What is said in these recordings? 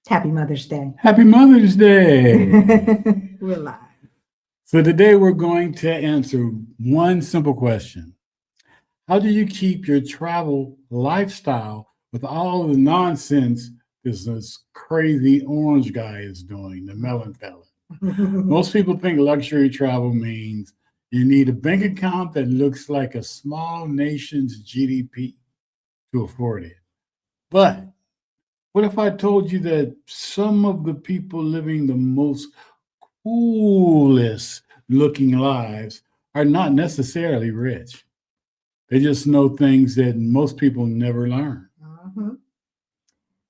Happy Mother's Day. Happy Mother's Day. We're live. So today we're going to answer one simple question. How do you keep your travel lifestyle with all the nonsense this crazy orange guy is doing, the melon fella? Most people think luxury travel means you need a bank account that looks like a small nation's GDP to afford it. But what if I told you that some of the people living the most coolest looking lives are not necessarily rich? They just know things that most people never learn. Mm-hmm.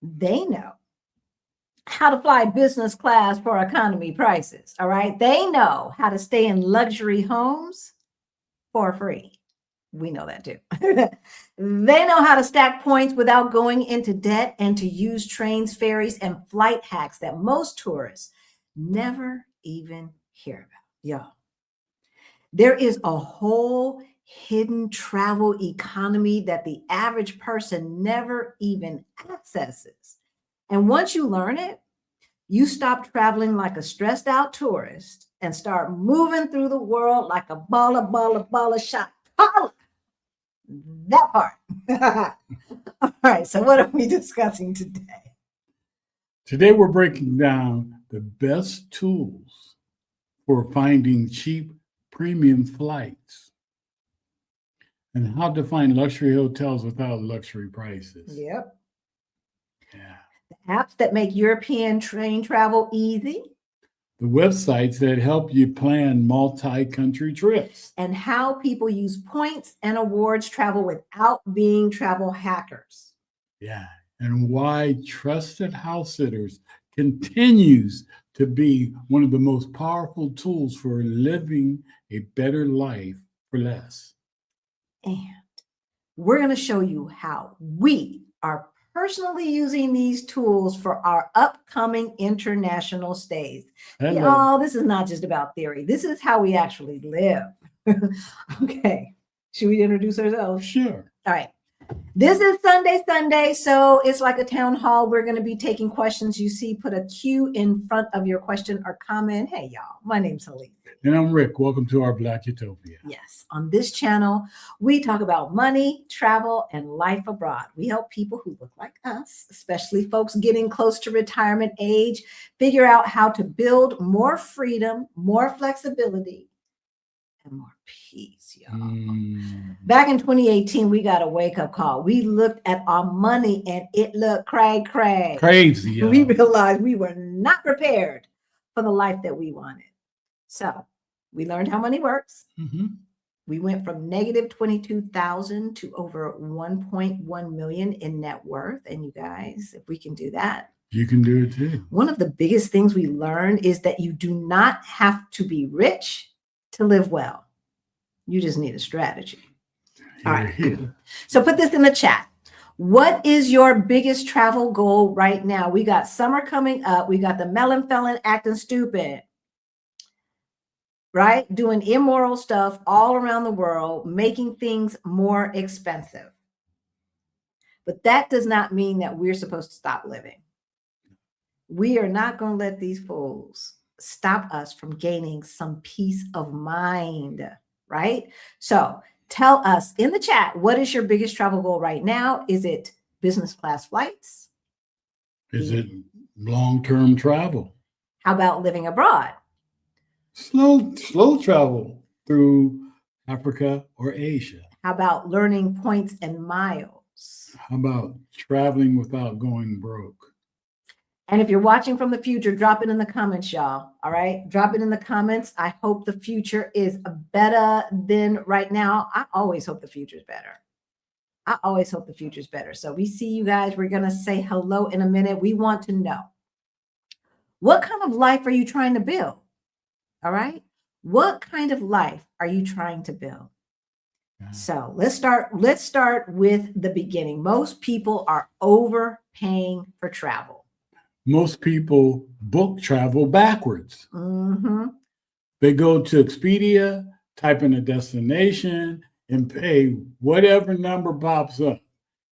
They know how to fly business class for economy prices. All right. They know how to stay in luxury homes for free. We know that too. They know how to stack points without going into debt and to use trains, ferries, and flight hacks that most tourists never even hear about. Y'all, there is a whole hidden travel economy that the average person never even accesses. And once you learn it, you stop traveling like a stressed out tourist and start moving through the world like a baller shot. That part. All right. So what are we discussing today? Today we're breaking down the best tools for finding cheap premium flights and how to find luxury hotels without luxury prices. Yep. Yeah. The apps that make European train travel easy. The websites that help you plan multi-country trips. And how people use points and awards travel without being travel hackers. Yeah. And why trusted house sitters continues to be one of the most powerful tools for living a better life for less. And we're going to show you how we are personally using these tools for our upcoming international stays. Hello. Y'all, this is not just about theory. This is how we actually live. Okay. Should we introduce ourselves? Sure. All right. This is Sunday, so it's like a town hall. We're going to be taking questions. You see, put a Q in front of your question or comment. Hey, y'all, my name's Haley. And I'm Rick. Welcome to our Black Utopia. Yes, on this channel, we talk about money, travel, and life abroad. We help people who look like us, especially folks getting close to retirement age, figure out how to build more freedom, more flexibility, and more peace, y'all. Back in 2018, we got a wake-up call. We looked at our money and it looked crazy. Y'all. We realized we were not prepared for the life that we wanted. So we learned how money works. Mm-hmm. We went from negative 22,000 to over 1.1 million in net worth. And you guys, if we can do that, you can do it too. One of the biggest things we learned is that you do not have to be rich to live well. You just need a strategy. All right. So put this in the chat. What is your biggest travel goal right now? We got summer coming up. We got the melon felon acting stupid. Right? Doing immoral stuff all around the world, making things more expensive. But that does not mean that we're supposed to stop living. We are not going to let these fools stop us from gaining some peace of mind, right? So tell us in the chat, what is your biggest travel goal right now? Is it business class flights? Is it long-term travel? How about living abroad? Slow travel through Africa or Asia. How about learning points and miles? How about traveling without going broke? And if you're watching from the future, drop it in the comments, y'all. All right. Drop it in the comments. I hope the future is better than right now. I always hope the future is better. I always hope the future is better. So we see you guys. We're going to say hello in a minute. We want to know, what kind of life are you trying to build? All right. What kind of life are you trying to build? Yeah. So let's start with the beginning. Most people are overpaying for travel. Most people book travel backwards. Mm-hmm. They go to Expedia, type in a destination, and pay whatever number pops up.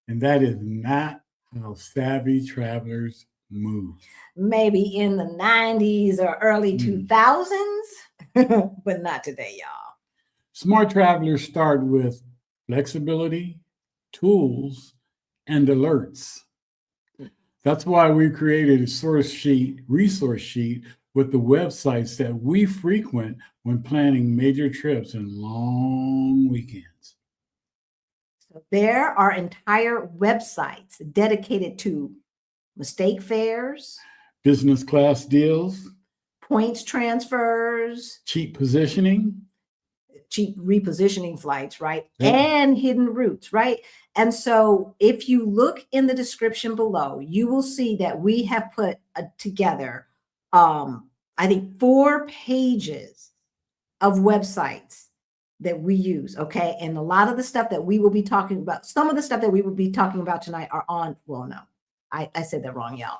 And that is not how savvy travelers move. Maybe in the 90s or early 2000s, but not today, y'all. Smart travelers start with flexibility, tools, and alerts. That's why we created a resource sheet with the websites that we frequent when planning major trips and long weekends. So there are entire websites dedicated to mistake fares, Business class deals, points transfers, cheap positioning, cheap repositioning flights, right? Yep. And hidden routes, right? And so if you look in the description below, you will see that we have put together, I think 4 pages of websites that we use. Okay. And a lot of the stuff that we will be talking about, some of the stuff that we will be talking about tonight are on, well, no, I said that wrong, y'all.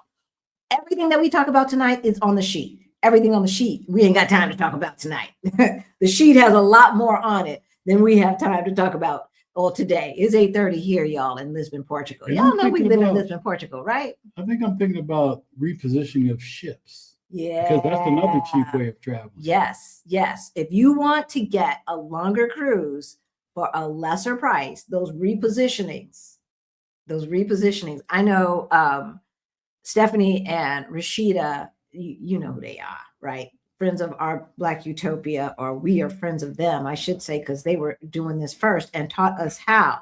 Everything that we talk about tonight is on the sheet. Everything on the sheet, we ain't got time to talk about tonight. The sheet has a lot more on it than we have time to talk about. Oh, today it's 8:30 here, y'all, in Lisbon, Portugal. And Y'all I'm know we thinking live in about- Lisbon, Portugal, right? I think I'm thinking about repositioning of ships Yeah. because that's another cheap way of traveling. Yes, yes. If you want to get a longer cruise for a lesser price, those repositionings. I know Stephanie and Rashida, you know who they are, right? Friends of our Black Utopia, or we are friends of them, I should say, because they were doing this first and taught us how.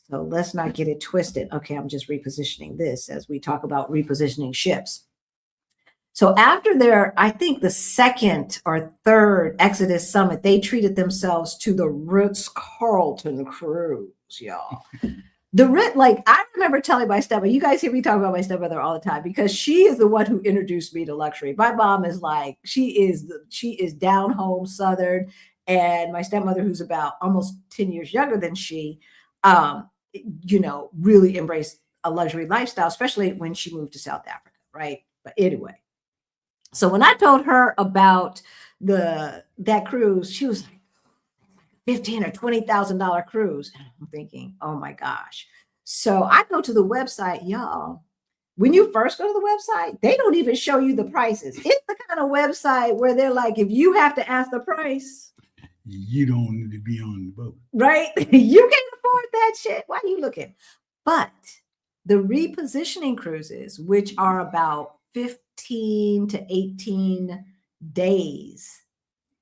So let's not get it twisted. Okay, I'm just repositioning this as we talk about repositioning ships. So after their, I think the second or third Exodus summit, they treated themselves to the Ritz-Carlton cruise, y'all. Like I remember telling my stepmother, you guys hear me talk about my stepmother all the time because she is the one who introduced me to luxury. My mom is like, she is down home Southern, and my stepmother, who's about almost 10 years younger than she, really embraced a luxury lifestyle, especially when she moved to South Africa, right? But anyway, so when I told her about that cruise, she was like, $15,000 or $20,000 cruise. And I'm thinking, oh my gosh. So I go to the website, y'all. When you first go to the website, they don't even show you the prices. It's the kind of website where they're like, if you have to ask the price, you don't need to be on the boat. Right? You can't afford that shit. Why are you looking? But the repositioning cruises, which are about 15 to 18 days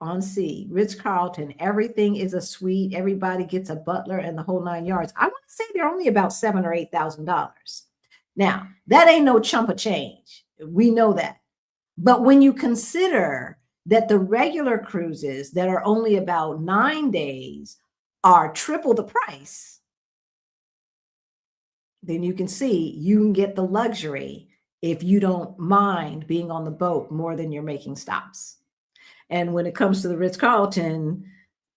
on sea, Ritz-Carlton, everything is a suite. Everybody gets a butler and the whole 9 yards. I want to say they're only about $7,000 or $8,000. Now, that ain't no chump of change. We know that. But when you consider that the regular cruises that are only about 9 days are triple the price, then you can see you can get the luxury if you don't mind being on the boat more than you're making stops. And when it comes to the Ritz-Carlton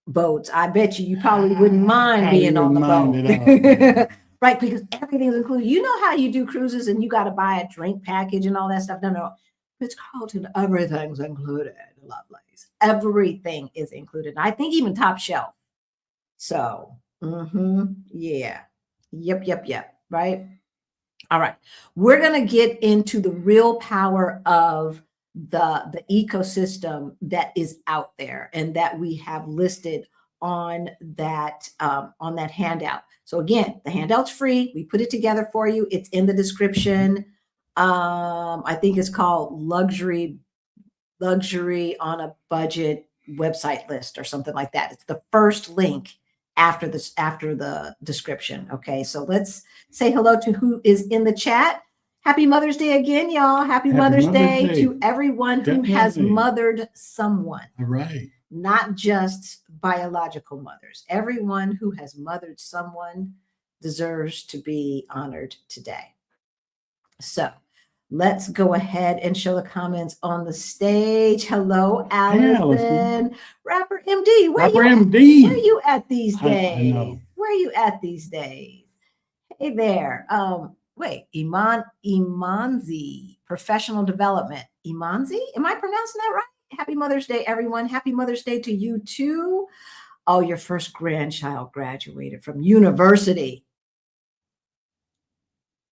boats, I bet you probably wouldn't mind being on the boat. Right, because everything's included. You know how you do cruises and you got to buy a drink package and all that stuff? No. Ritz-Carlton, everything's included. Lovelace. Everything is included. I think even top shelf. So, yeah. Yep. Right? All right. We're going to get into the real power of the ecosystem that is out there and that we have listed on that handout. So again, the handout's free. We put it together for you. It's in the description. I think it's called luxury on a budget website list or something like that. It's the first link after the description. Okay, so let's say hello to who is in the chat. Happy Mother's Day again, y'all. Happy Mother's Day to everyone who has mothered someone. All right. Not just biological mothers. Everyone who has mothered someone deserves to be honored today. So let's go ahead and show the comments on the stage. Hello, Allison. Rapper MD. Where you at these days? I know. Where are you at these days? Hey there. Wait, Imanzi, professional development. Imanzi? Am I pronouncing that right? Happy Mother's Day, everyone. Happy Mother's Day to you too. Oh, your first grandchild graduated from university.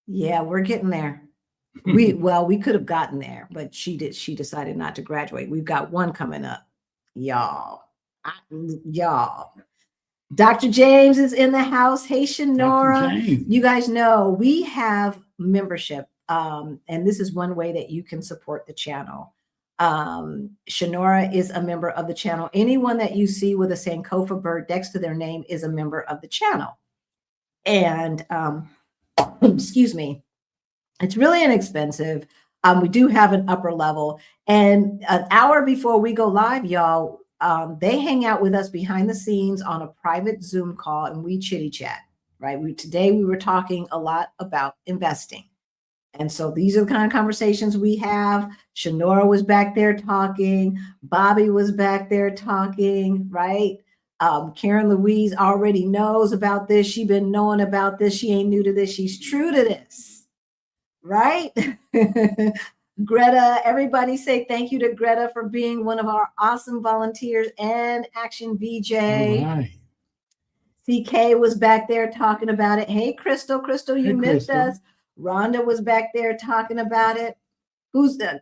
Yeah, we're getting there. we could have gotten there, but she decided not to graduate. We've got one coming up, y'all. Y'all. Dr. James is in the house. Hey, Shanora. You guys know we have membership. And this is one way that you can support the channel. Shanora is a member of the channel. Anyone that you see with a Sankofa bird next to their name is a member of the channel. And excuse me, it's really inexpensive. We do have an upper level. And an hour before we go live, y'all, they hang out with us behind the scenes on a private Zoom call, and we chitty chat, right? Today we were talking a lot about investing. And so these are the kind of conversations we have. Shanora was back there talking. Bobby was back there talking, right? Karen Louise already knows about this. She's been knowing about this. She ain't new to this. She's true to this, right? Greta, everybody say thank you to Greta for being one of our awesome volunteers and Action VJ. Right. CK was back there talking about it. Hey, Crystal, you missed us. Rhonda was back there talking about it. Who's the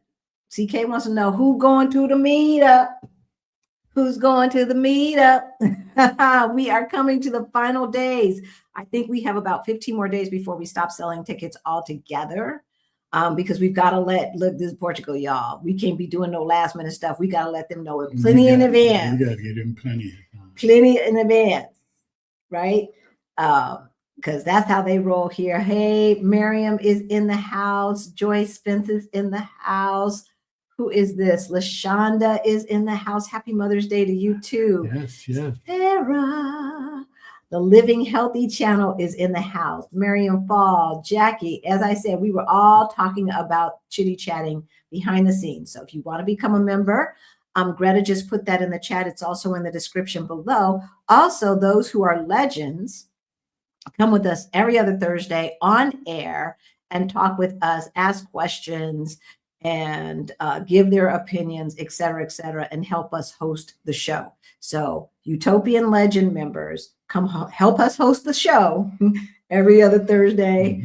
CK wants to know who going to the meetup? Who's going to the meetup? We are coming to the final days. I think we have about 15 more days before we stop selling tickets altogether. Because we've got to look, this is Portugal, y'all. We can't be doing no last minute stuff. We got to let them know plenty in advance. We got to get them plenty of time. Plenty in advance, right? Because that's how they roll here. Hey, Miriam is in the house. Joyce Spence is in the house. Who is this? LaShonda is in the house. Happy Mother's Day to you too. Yes. Sarah. The Living Healthy channel is in the house. Miriam Fall, Jackie. As I said, we were all talking about chitty chatting behind the scenes. So if you want to become a member, Greta just put that in the chat. It's also in the description below. Also, those who are legends come with us every other Thursday on air and talk with us, ask questions, and give their opinions, et cetera, and help us host the show. So Utopian Legend members, come help us host the show every other Thursday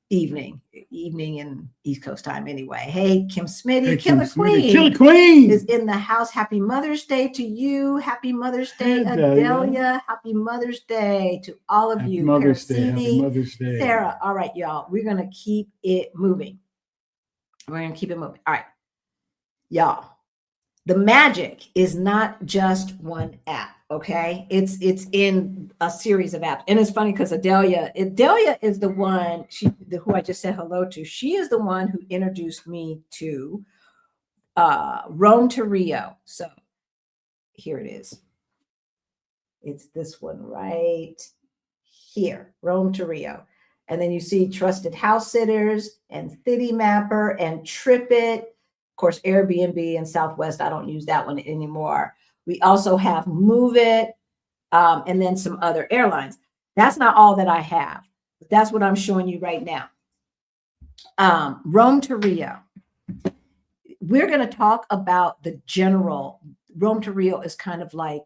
evening in East Coast time anyway. Hey, Kim Smitty, Hey, Killer Killer Queen Queen is in the house. Happy Mother's Day to you. Happy Mother's Day, Adelia. Happy Mother's Day to all of you. Mother's Day. Happy Mother's Day. Sarah. All right, y'all. We're going to keep it moving. All right, y'all. The magic is not just one app, okay? It's in a series of apps. And it's funny because Adelia is the one, who I just said hello to. She is the one who introduced me to Rome to Rio. So here it is. It's this one right here, Rome to Rio. And then you see Trusted House Sitters and City Mapper and TripIt. Of course, Airbnb and Southwest, I don't use that one anymore. We also have Move It, and then some other airlines. That's not all that I have. That's what I'm showing you right now. Rome to Rio. We're going to talk about the general. Rome to Rio is kind of like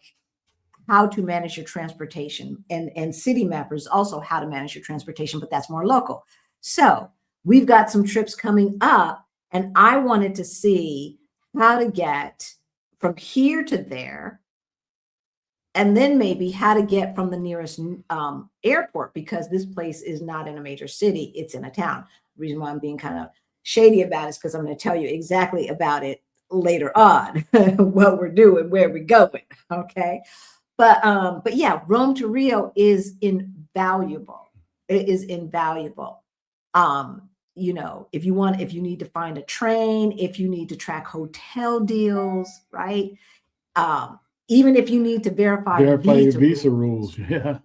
how to manage your transportation, and City Mappers also how to manage your transportation, but that's more local. So we've got some trips coming up, and I wanted to see how to get from here to there, and then maybe how to get from the nearest airport, because this place is not in a major city, it's in a town. The reason why I'm being kind of shady about it is because I'm going to tell you exactly about it later on, what we're doing, where we're going, okay? But yeah, Rome to Rio is invaluable. It is invaluable. You know, if you need to find a train, if you need to track hotel deals, right? Even if you need to verify your visa rules. Yeah.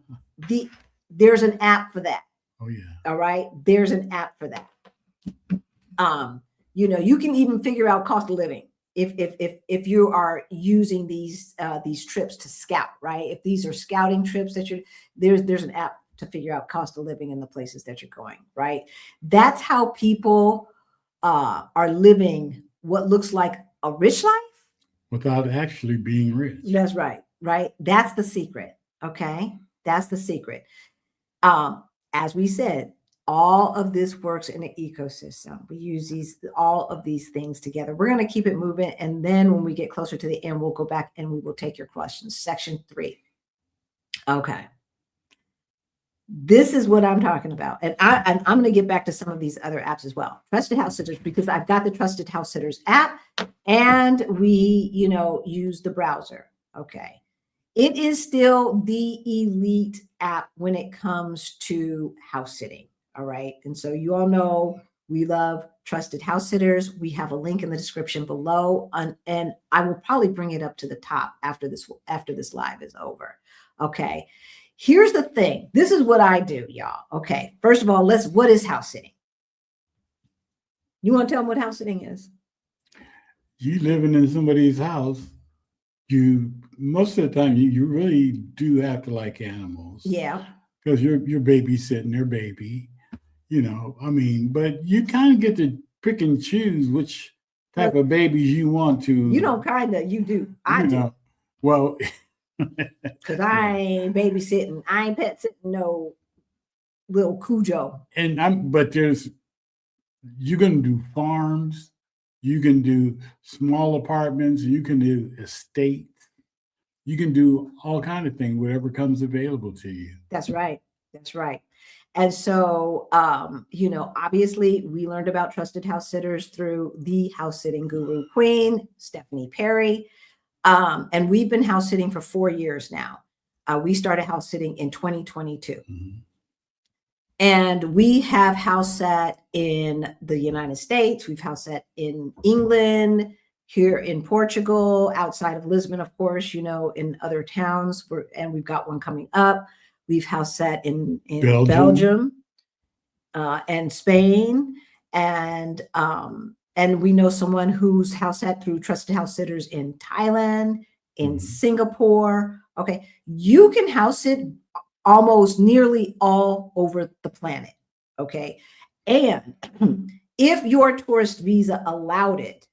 There's an app for that. Oh yeah. All right. There's an app for that. You know, you can even figure out cost of living if you are using these trips to scout, right? If these are scouting trips that there's an app to figure out cost of living in the places that you're going, right? That's how people are living what looks like a rich life without actually being rich. That's right, right? That's the secret, okay? That's the secret. As we said, all of this works in an ecosystem. We use all of these things together. We're going to keep it moving. And then when we get closer to the end, we'll go back and we will take your questions. Section 3. Okay. This is what I'm talking about. And I'm going to get back to some of these other apps as well. Trusted House Sitters, because I've got the Trusted House Sitters app and we, use the browser. Okay. It is still the elite app when it comes to house sitting. All right. And so you all know we love Trusted House Sitters. We have a link in the description below, and I will probably bring it up to the top after this live is over. Okay. Here's the thing. This is what I do, y'all. Okay. First of all, what is house sitting? You want to tell them what house sitting is? You living in somebody's house, most of the time you really do have to like animals. Yeah. Because you're babysitting their baby, but you kind of get to pick and choose which type of babies you want to. You don't you do. I do. Well, because I ain't babysitting. I ain't pet sitting no little Cujo. But you're going to do farms. You can do small apartments. You can do estates. You can do all kind of things, whatever comes available to you. That's right. That's right. And so, obviously we learned about Trusted House Sitters through the house sitting guru queen, Stephanie Perry. And we've been house sitting for 4 years now. We started house sitting in 2022. Mm-hmm. And we have house sat in the United States. We've house sat in England, here in Portugal, outside of Lisbon, of course, in other towns. And we've got one coming up. We've house sat in Belgium and Spain. And we know someone who's house sat through Trusted House Sitters in Thailand, in Singapore. Okay. You can house sit almost nearly all over the planet. Okay. And if your tourist visa allowed it,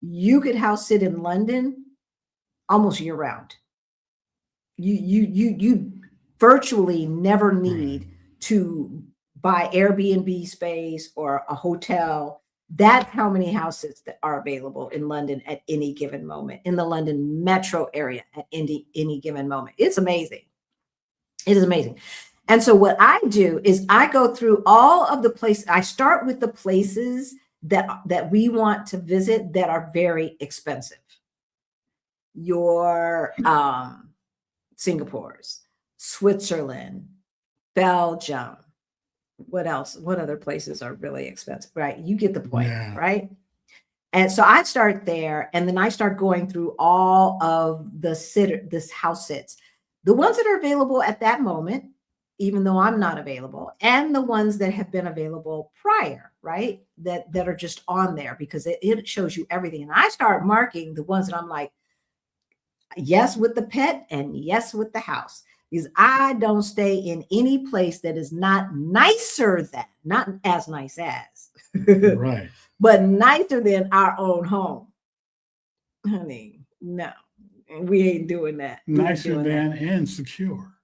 you could house sit in London almost year round. You virtually never need to buy Airbnb space or a hotel. That's how many houses that are available in London at any given moment, in the London metro area at any given moment. It's amazing. It is amazing. And so what I do is I go through all of the places. I start with the places that we want to visit that are very expensive. Your Singapore's, Switzerland, Belgium. What else? What other places are really expensive, right? You get the point, right? And so I start there, and then I start going through all of this house sits, the ones that are available at that moment, even though I'm not available, and the ones that have been available prior, right? That are just on there because it shows you everything. And I start marking the ones that I'm like, yes with the pet and yes with the house. Because I don't stay in any place that is not nicer than, not as nice as, right, but nicer than our own home. Honey, no, we ain't doing that. Nicer than and secure,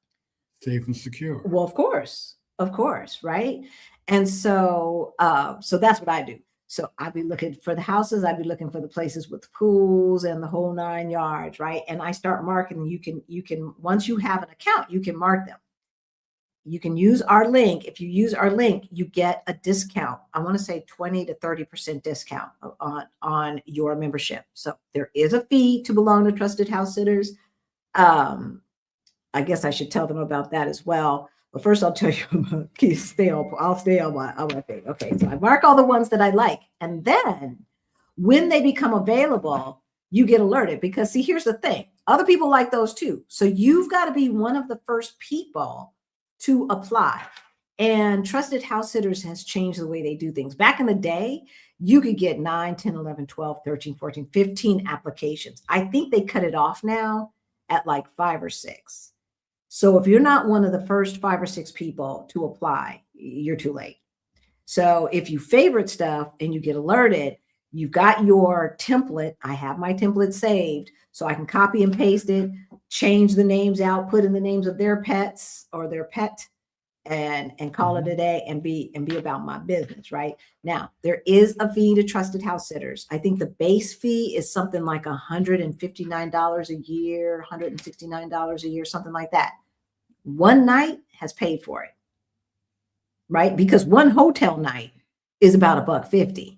safe and secure. Well, of course, right? And so, so that's what I do. So I'd be looking for the houses. I'd be looking for the places with pools and the whole 9 yards, right? And I start marking. You can once you have an account, you can mark them. You can use our link. If you use our link, you get a discount. I want to say 20 to 30% discount on your membership. So there is a fee to belong to Trusted House Sitters. I guess I should tell them about that as well. But first, I'll tell you about I'll stay on my thing. Okay, so I mark all the ones that I like. And then when they become available, you get alerted. Because see, here's the thing. Other people like those too. So you've got to be one of the first people to apply. And Trusted House Sitters has changed the way they do things. Back in the day, you could get 9, 10, 11, 12, 13, 14, 15 applications. I think they cut it off now at like 5 or 6. So if you're not one of the first 5 or 6 people to apply, you're too late. So if you favorite stuff and you get alerted, you've got your template. I have my template saved so I can copy and paste it, change the names out, put in the names of their pets or their pet, and call it a day and be about my business. Right now, there is a fee to trusted house sitters. I think the base fee is something like $159 a year, $169 a year, something like that. One night has paid for it, right? Because one hotel night is about $150,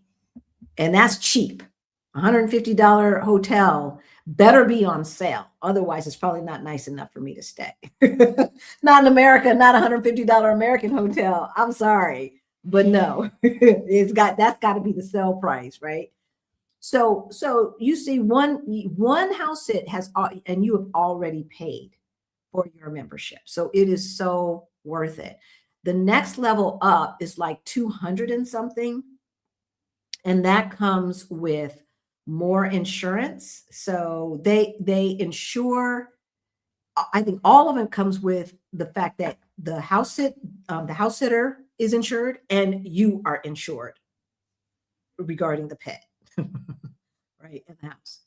and that's cheap. $150 hotel better be on sale. Otherwise, it's probably not nice enough for me to stay. Not in America, not $150 American hotel. I'm sorry, but no, that's got to be the sale price, right? So you see, one house sit has, and you have already paid for your membership, so it is so worth it. The next level up is like 200 and something, and that comes with more insurance. So they insure. I think all of it comes with the fact that the house sitter is insured, and you are insured regarding the pet, right, in the house.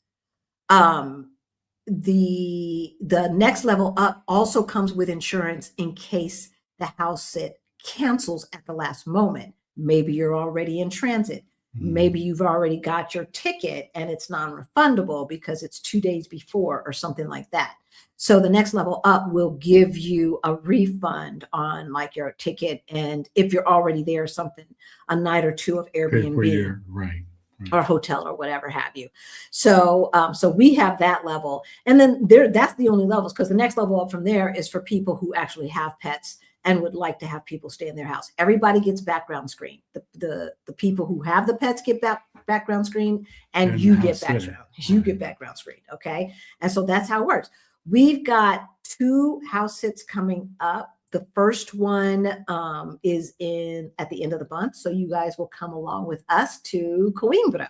The next level up also comes with insurance in case the house sit cancels at the last moment. Maybe you're already in transit. Maybe you've already got your ticket and it's non-refundable because it's 2 days before or something like that. So the next level up will give you a refund on like your ticket, and if you're already there, something, a night or two of Airbnb, right, or hotel or whatever have you. So so we have that level, and then that's the only levels, because the next level up from there is for people who actually have pets and would like to have people stay in their house. Everybody gets background screen. The people who have the pets get background screen, and you get background screen. Okay, and so that's how it works. We've got 2 house sits coming up. The first one is at the end of the month, so you guys will come along with us to Coimbra.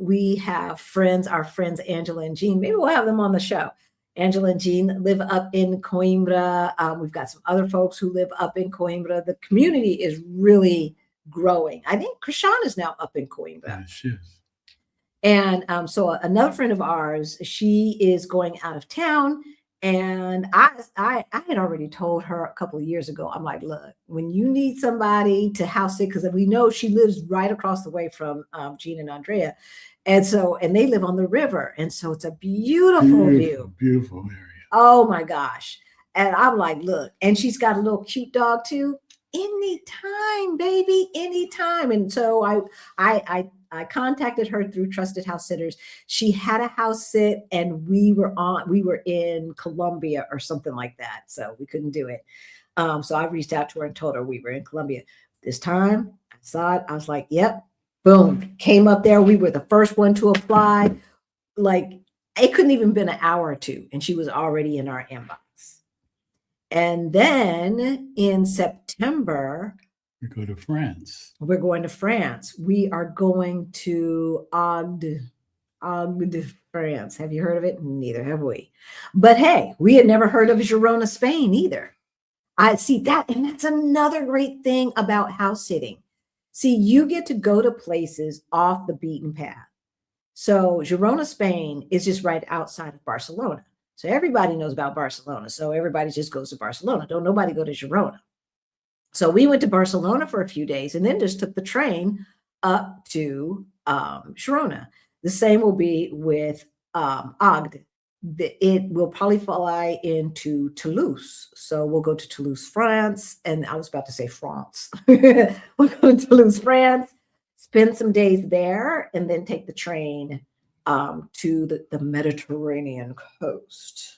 We have our friends Angela and Jean. Maybe we'll have them on the show. Angela and Jean live up in Coimbra. We've got some other folks who live up in Coimbra. The community is really growing. I think Krishan is now up in Coimbra. Yeah, she is. And so another friend of ours, she is going out of town. And I had already told her a couple of years ago, I'm like, look, when you need somebody to house sit, because we know she lives right across the way from Jean and Andrea. And they live on the river. And so it's a beautiful view. Beautiful area. Oh my gosh. And I'm like, look, and she's got a little cute dog too. Anytime, baby, anytime. And so I contacted her through Trusted House Sitters. She had a house sit, and we were in Colombia or something like that. So we couldn't do it. So I reached out to her and told her we were in Colombia. This time I saw it. I was like, yep, boom, came up there. We were the first one to apply. Like, it couldn't even been an hour or two, and she was already in our inbox. And then in September, we go to France. We're going to France. We are going to Agde, France. Have you heard of it? Neither have we. But hey, we had never heard of Girona, Spain either. I see that. And that's another great thing about house sitting. See, you get to go to places off the beaten path. So Girona, Spain is just right outside of Barcelona. So everybody knows about Barcelona. So everybody just goes to Barcelona. Don't nobody go to Girona. So we went to Barcelona for a few days and then just took the train up to Girona. The same will be with Agde. It will probably fly into Toulouse. So we'll go to Toulouse, France. And I was about to say France. We'll go to Toulouse, France, spend some days there, and then take the train to the Mediterranean coast.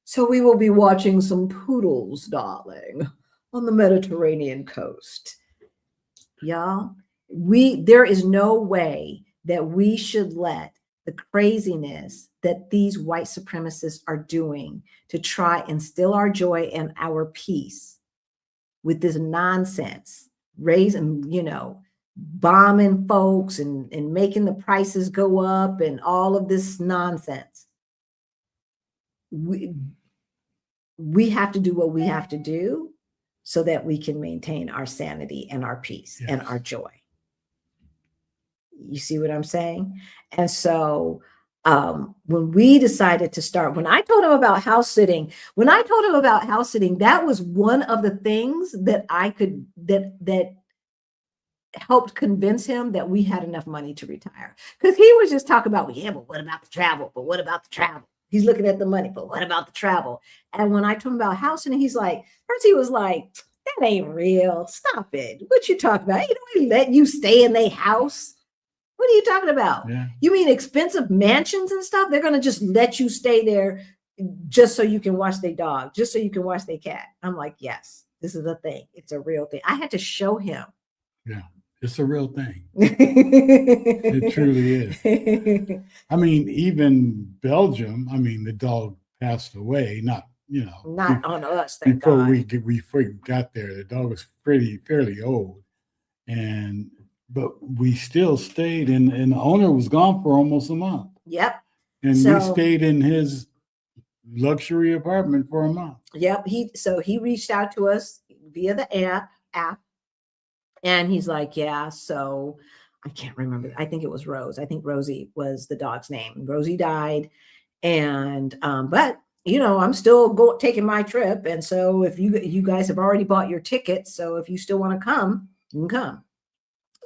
So we will be watching some poodles, darling, on the Mediterranean coast. Y'all, there is no way that we should let the craziness that these white supremacists are doing to try and steal our joy and our peace with this nonsense, raising, bombing folks and making the prices go up and all of this nonsense. We have to do what we have to do so that we can maintain our sanity and our peace and our joy. You see what I'm saying? And so when we decided to start, when I told him about house sitting, that was one of the things that I could, that helped convince him that we had enough money to retire. Because he was just talking about, well, yeah, but what about the travel? But what about the travel? He's looking at the money, but what about the travel? And when I told him about house sitting, he's like, first he was like, that ain't real. Stop it. What you talking about? You know, we let you stay in their house. What are you talking about? Yeah. You mean expensive mansions and stuff? They're going to just let you stay there just so you can watch their dog, just so you can watch their cat. I'm like, yes, this is a thing. It's a real thing. I had to show him. Yeah, it's a real thing. It truly is. I mean, even Belgium, I mean, the dog passed away, not on us, thank before God. we got there. The dog was fairly old, but we still stayed, and the owner was gone for almost a month. Yep. And we stayed in his luxury apartment for a month. Yep. He reached out to us via the app, and he's like, yeah, so I can't remember. I think it was Rose. I think Rosie was the dog's name. Rosie died. And, but I'm still taking my trip. And so if you guys have already bought your tickets, so if you still want to come, you can come.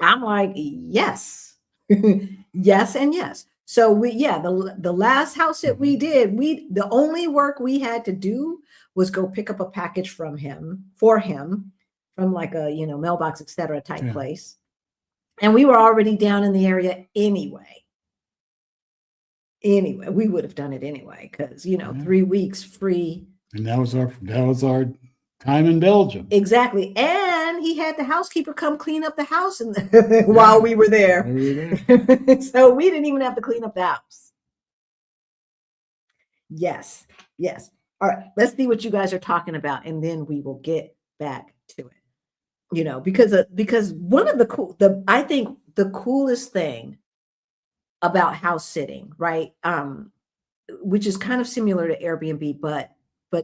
I'm like, yes, yes, and yes. So the last house that we did, the only work we had to do was go pick up a package for him from like a, mailbox, etc. type place. And we were already down in the area anyway. We would have done it anyway, because 3 weeks free. And that was our time in Belgium. Exactly. And he had the housekeeper come clean up the house while we were there. So we didn't even have to clean up the house. Yes. All right. Let's see what you guys are talking about, and then we will get back to it. Because one of I think the coolest thing about house sitting, right? Which is kind of similar to Airbnb, but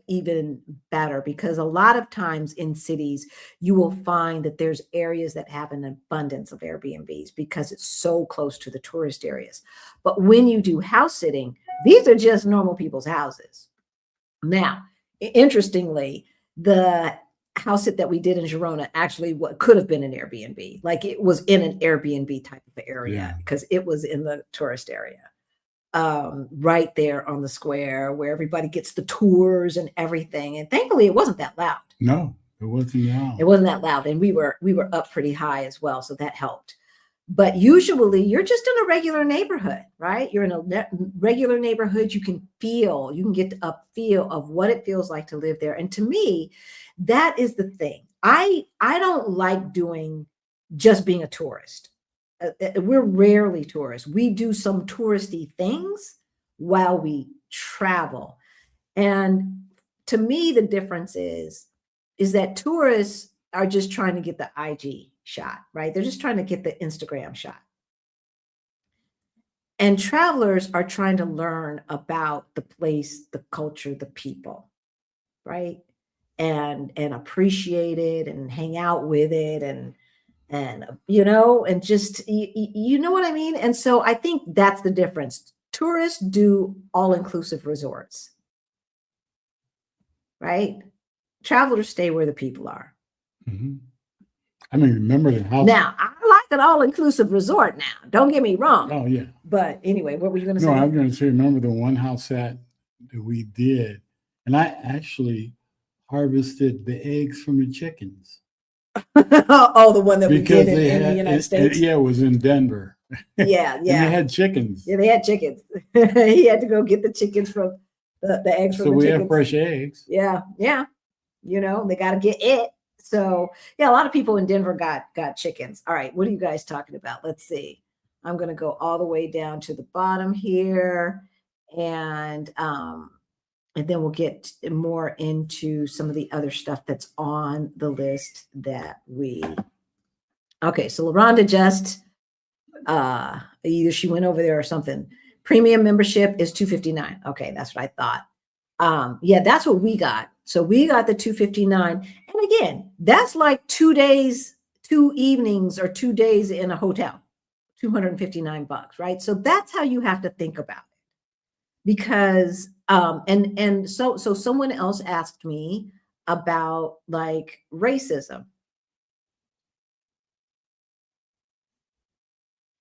even better, because a lot of times in cities, you will find that there's areas that have an abundance of Airbnbs because it's so close to the tourist areas. But when you do house sitting, these are just normal people's houses. Now, interestingly, the house sit that we did in Girona actually what could have been an Airbnb. Like, it was in an Airbnb type of area because it was in the tourist area. Right there on the square where everybody gets the tours and everything. And thankfully it wasn't that loud. No, it wasn't loud. It wasn't that loud. And we were up pretty high as well. So that helped. But usually you're just in a regular neighborhood, right? You're in a regular neighborhood. You can get a feel of what it feels like to live there. And to me, that is the thing. I don't like just being a tourist. We're rarely tourists. We do some touristy things while we travel. And to me, the difference is that tourists are just trying to get the IG shot, right? They're just trying to get the Instagram shot. And travelers are trying to learn about the place, the culture, the people, right? And appreciate it and hang out with it and just, you know what I mean? And so I think that's the difference. Tourists do all-inclusive resorts, right? Travelers stay where the people are. Mm-hmm. I mean, remember the house. Now, I like an all-inclusive resort now. Don't get me wrong. Oh, yeah. But anyway, what were you going to say? No, I was going to say, remember the one house that we did, and I actually harvested the eggs from the chickens. Oh, the one that we did in the United States. It was in Denver. Yeah. And they had chickens. Yeah, they had chickens. He had to go get the chickens from the eggs from the chickens. So we have fresh eggs. Yeah. They got to get it. So yeah, a lot of people in Denver got chickens. All right, what are you guys talking about? Let's see. I'm going to go all the way down to the bottom here, and then we'll get more into some of the other stuff that's on the list that okay, so LaRonda just, either she went over there or something. Premium membership is $259. Okay, that's what I thought. Yeah, that's what we got. So we got the $259. And again, that's like 2 days, 2 evenings, or 2 days in a hotel, $259, right? So that's how you have to think about it. because and so someone else asked me about like racism.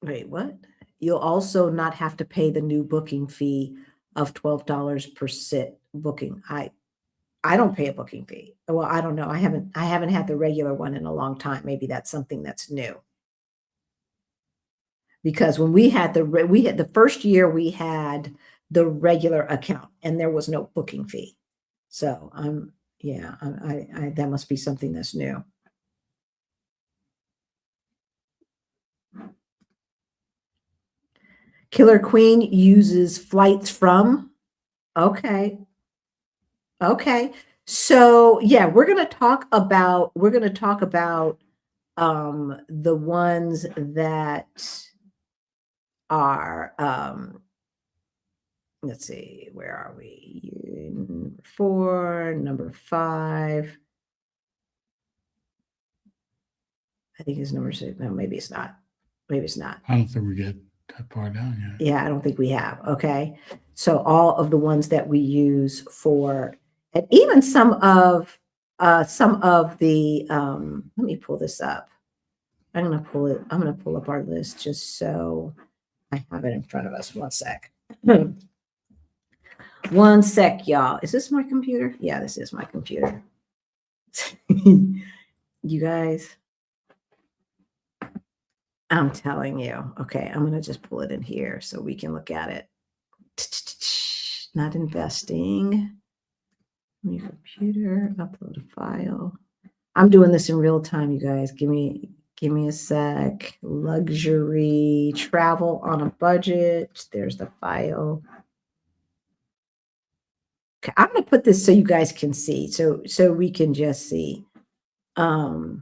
Wait, what? You'll also not have to pay the new booking fee of $12 per sit booking. I don't pay a booking fee. Well, I don't know. I haven't had the regular one in a long time. Maybe that's something that's new. Because when we had the first year we had the regular account and there was no booking fee. So yeah, I that must be something that's new. Killer Queen uses flights from. Okay. Okay. So yeah, we're gonna talk about the ones that are let's see, where are we? Number 4, number 5. I think it's number 6. No, maybe it's not. Maybe it's not. I don't think we get that far down yet. Yeah, I don't think we have. Okay. So all of the ones that we use for, and even some of the let me pull this up. I'm gonna pull up our list just so I have it in front of us. One sec. One sec, y'all. Is this my computer? Yeah, this is my computer. You guys, I'm telling you. Okay, I'm gonna just pull it in here so we can look at it. Not investing. New computer, upload a file. I'm doing this in real time, you guys. Give me a sec. Luxury travel on a budget. There's the file. Okay, I'm going to put this so you guys can see, so we can just see. Because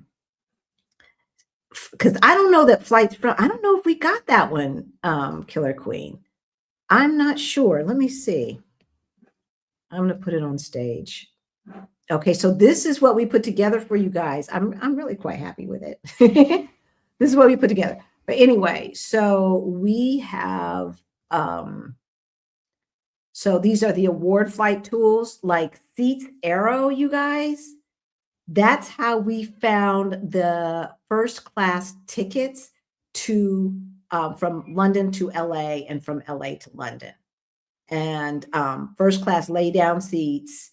I don't know that flights from, I don't know if we got that one, Killer Queen. I'm not sure. Let me see. I'm going to put it on stage. Okay, so this is what we put together for you guys. I'm really quite happy with it. This is what we put together. But anyway, so we have so these are the award flight tools like Seats Arrow, you guys. That's how we found the first class tickets to from London to LA and from LA to London. And first class lay down seats.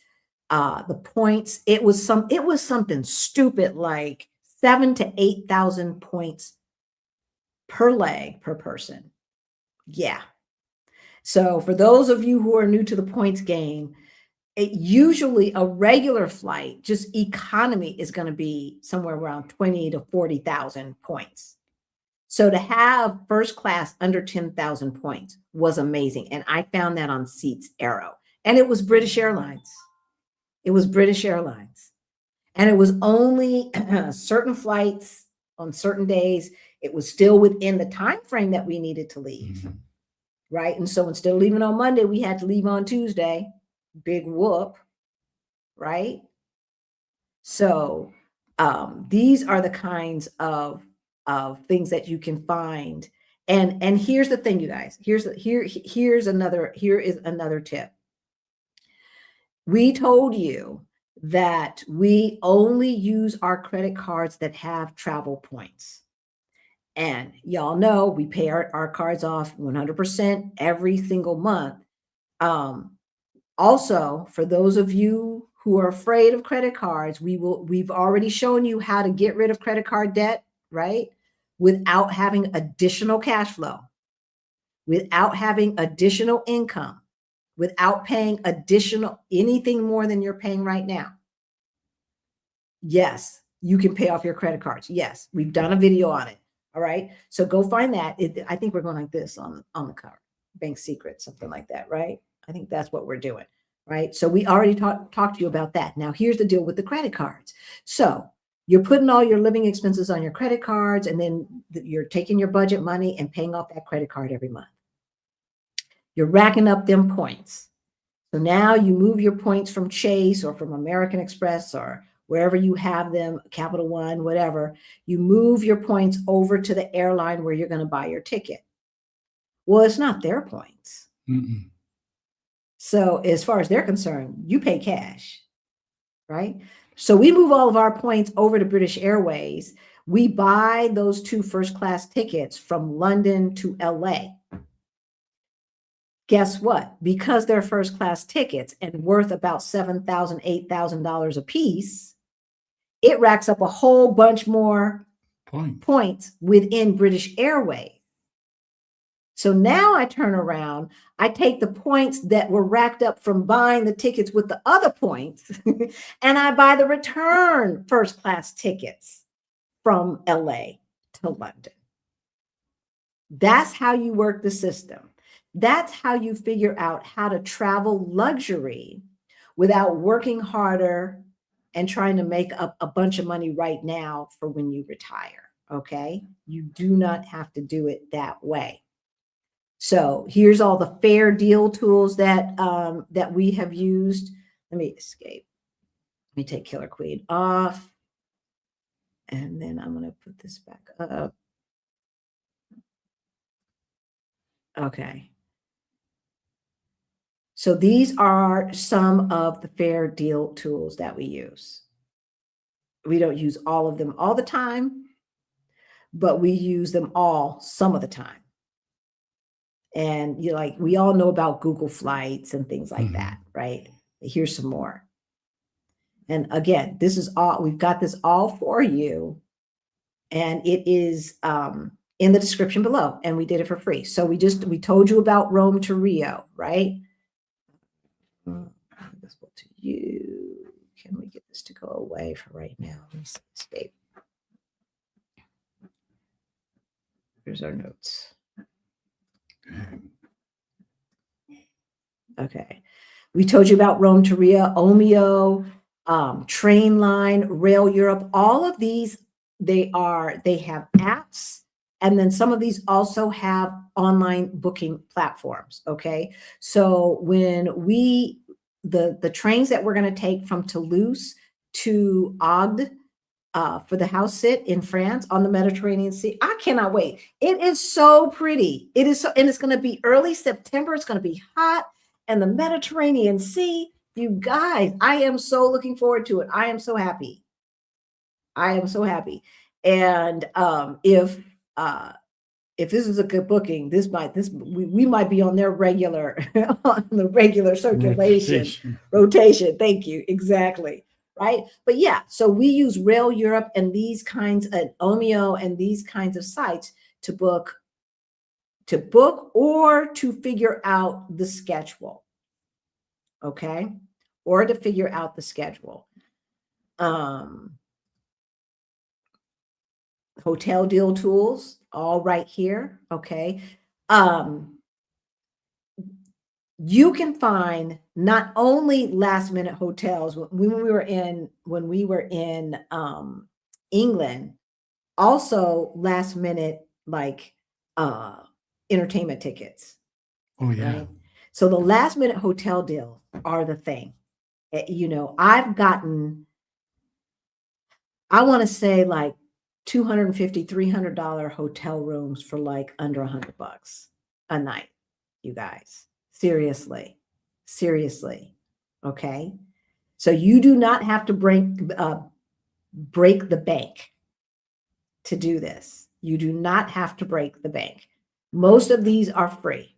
The points, it was something stupid like 7,000 to 8,000 points per leg per person. Yeah. So for those of you who are new to the points game, usually a regular flight, just economy, is going to be somewhere around 20 to 40,000 points. So to have first class under 10,000 points was amazing. And I found that on Seats Arrow. And it was British Airlines. It was British Airlines. And it was only certain flights on certain days. It was still within the time frame that we needed to leave. Mm-hmm. Right. And so instead of leaving on Monday, we had to leave on Tuesday. Big whoop. Right. So these are the kinds of things that you can find. And here's the thing, you guys. Here is another tip. We told you that we only use our credit cards that have travel points. And y'all know we pay our cards off 100% every single month. Also, for those of you who are afraid of credit cards, we've already shown you how to get rid of credit card debt, right? Without having additional cash flow, without having additional income, without paying anything more than you're paying right now. Yes, you can pay off your credit cards. Yes, we've done a video on it. All right. So go find that. I think we're going like this on the cover. Bank Secret, something like that, right? I think that's what we're doing, right? So we already talked to you about that. Now here's the deal with the credit cards. So you're putting all your living expenses on your credit cards, and then you're taking your budget money and paying off that credit card every month. You're racking up them points. So now you move your points from Chase or from American Express or wherever you have them, Capital One, whatever, you move your points over to the airline where you're going to buy your ticket. Well, it's not their points. Mm-mm. So as far as they're concerned, you pay cash, right? So we move all of our points over to British Airways. We buy those 2 first-class tickets from London to LA. Guess what? Because they're first-class tickets and worth about $7,000, $8,000 a piece, it racks up a whole bunch more points within British Airways. So now I turn around, I take the points that were racked up from buying the tickets with the other points, and I buy the return first-class tickets from LA to London. That's how you work the system. That's how you figure out how to travel luxury without working harder and trying to make up a bunch of money right now for when you retire. Okay. You do not have to do it that way. So here's all the fair deal tools that that we have used. Let me escape. Let me take Killer Queen off. And then I'm going to put this back up. Okay. So these are some of the fair deal tools that we use. We don't use all of them all the time, but we use them all some of the time. And we all know about Google Flights and things like that, right? Here's some more. And again, this is all, we've got this all for you. And it is in the description below, and we did it for free. So we told you about Rome to Rio, right? This will to you. Can we get this to go away for right now? Let me escape. Here's our notes. Okay. We told you about Rome to Rio, Omeo, Train Line, Rail Europe. All of these, they have apps. And then some of these also have online booking platforms. Okay. So when the trains that we're going to take from Toulouse to Agde for the house sit in France on the Mediterranean Sea, I cannot wait. It is so pretty. It is so, and it's going to be early September. It's going to be hot, and the Mediterranean Sea. You guys, I am so looking forward to it. I am so happy. I am so happy. And if this is a good booking, we might be on their regular on the regular circulation rotation. Thank you. Exactly. Right. But yeah, so we use Rail Europe and these kinds of Omeo and these kinds of sites to book or to figure out the schedule. Okay. Or to figure out the schedule. Hotel deal tools, all right here. Okay. You can find not only last minute hotels when we were in England, also last minute entertainment tickets. Oh yeah. Right? So the last minute hotel deals are the thing. I've gotten, I want to say $250, $300 hotel rooms for under $100 a night, you guys. Seriously. Okay. So you do not have to break the bank to do this. You do not have to break the bank. Most of these are free.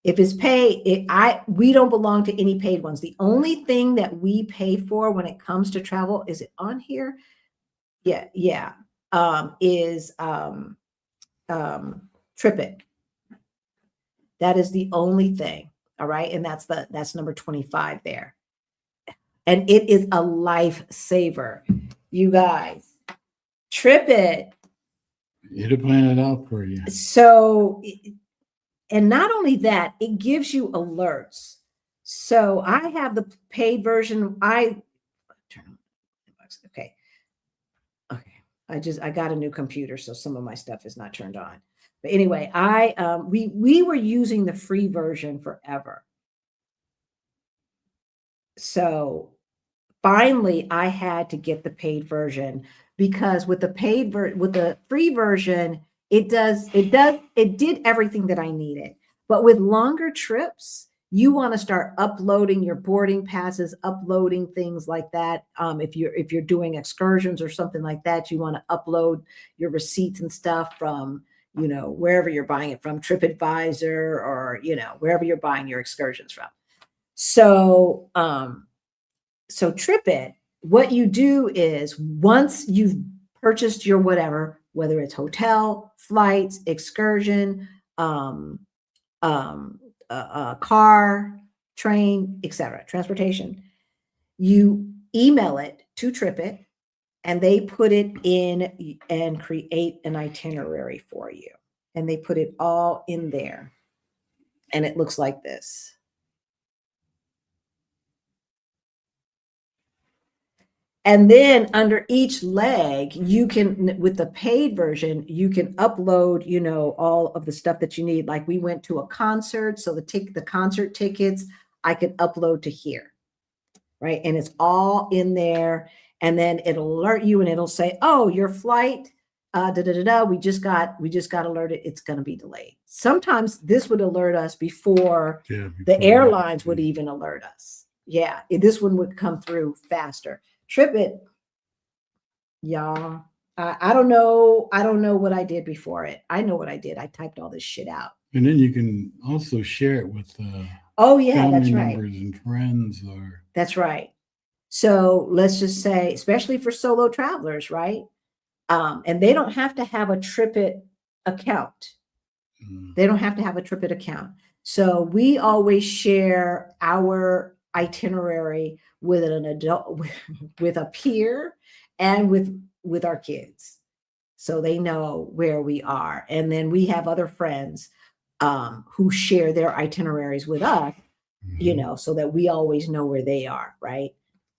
If it's paid, we don't belong to any paid ones. The only thing that we pay for when it comes to travel, is it on here? Yeah. Is TripIt. That is the only thing. All right. And that's number 25 there. And it is a lifesaver. You guys, TripIt. It'll plan it out for you. So, and not only that, it gives you alerts. So I have the paid version. Okay. I got a new computer, so some of my stuff is not turned on. But anyway, we were using the free version forever. So finally, I had to get the paid version, because with the free version, it did everything that I needed. But with longer trips, you want to start uploading your boarding passes, uploading things like that. If you're doing excursions or something like that, you want to upload your receipts and stuff from, wherever you're buying it from, TripAdvisor, or, wherever you're buying your excursions from. So, so TripIt, what you do is once you've purchased your whatever, whether it's hotel, flights, excursion, car, train, etc., transportation, you email it to TripIt, and they put it in and create an itinerary for you. And they put it all in there. And it looks like this. And then under each leg, you can, with the paid version, you can upload, all of the stuff that you need. Like we went to a concert, so the concert tickets, I could upload to here, right? And it's all in there. And then it'll alert you, and it'll say, "Oh, your flight, we just got alerted. It's going to be delayed." Sometimes this would alert us before the airlines would even alert us. Yeah, this one would come through faster. TripIt, y'all. I don't know what I did before it. I know what I did. I typed all this shit out. And then you can also share it with family members and friends. That's right. So let's just say, especially for solo travelers, right? And they don't have to have a TripIt account. They don't have to have a TripIt account. So we always share our itinerary with an adult, with a peer, and with our kids, so they know where we are. And then we have other friends who share their itineraries with us, so that we always know where they are, right?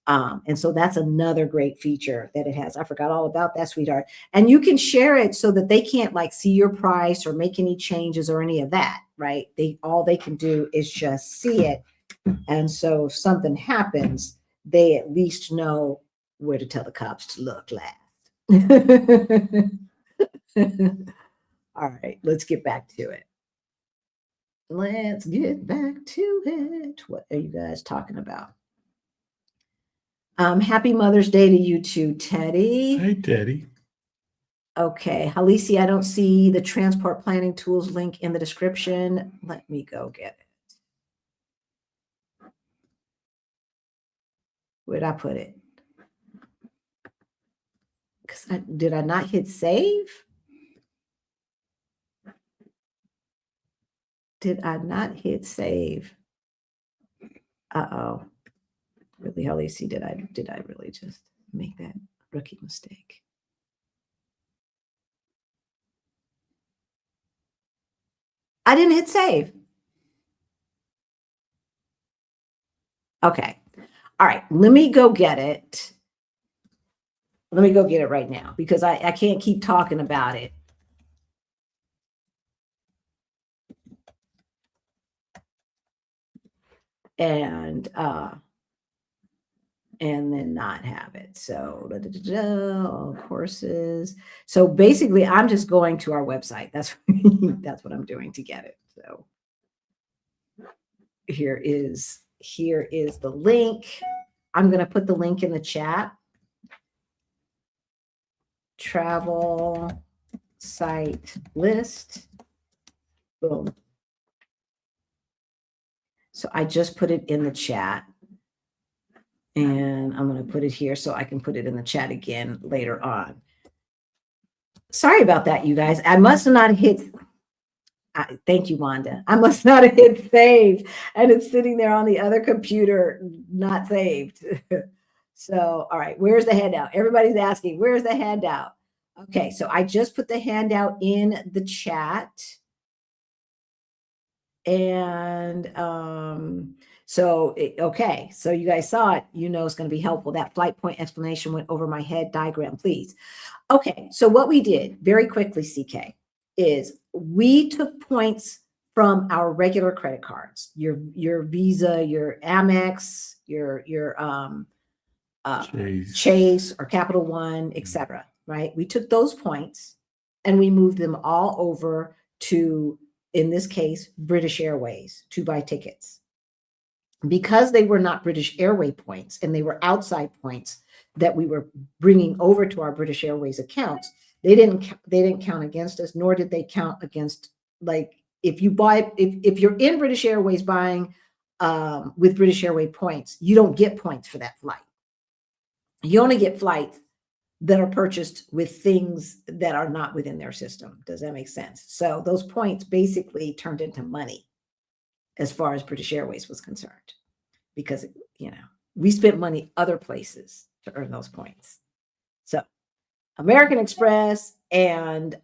And so that's another great feature that it has. I forgot all about that, sweetheart. And you can share it so that they can't see your price or make any changes or any of that, right? All they can do is just see it. And so if something happens, they at least know where to tell the cops to look last. All right, let's get back to it. What are you guys talking about? Happy Mother's Day to you too, Teddy. Hey, Teddy. Okay, Halisi, I don't see the transport planning tools link in the description. Let me go get it. Where'd I put it? Did I not hit save? Did I not hit save? Uh-oh. Really, Halisi, did I really just make that rookie mistake? I didn't hit save. Okay. All right. Let me go get it. Let me go get it right now, because I can't keep talking about it. And then not have it. So all courses. So basically, I'm just going to our website. That's what I'm doing to get it. So here is the link. I'm going to put the link in the chat. Travel site list. Boom. So I just put it in the chat. And I'm going to put it here so I can put it in the chat again later on. Sorry about that, you guys. I must not hit. Thank you, Wanda. I must not have hit save, and it's sitting there on the other computer, not saved. So, all right, where's the handout? Everybody's asking, where's the handout? Okay, so I just put the handout in the chat. And okay, so you guys saw it, it's going to be helpful. That flight point explanation went over my head. Diagram, please. Okay, so what we did very quickly, CK, is we took points from our regular credit cards, your Visa, your Amex, your Chase or Capital One, etc. Right? We took those points and we moved them all over to, in this case, British Airways, to buy tickets. because they were not British Airways points and they were outside points that we were bringing over to our British Airways accounts, they didn't count against us, nor did they count against, like, if you're in British Airways buying with British Airways points, you don't get points for that flight. You only get flights that are purchased with things that are not within their system. Does that make sense? So those points basically turned into money as far as British Airways was concerned, because, we spent money other places to earn those points. So American Express and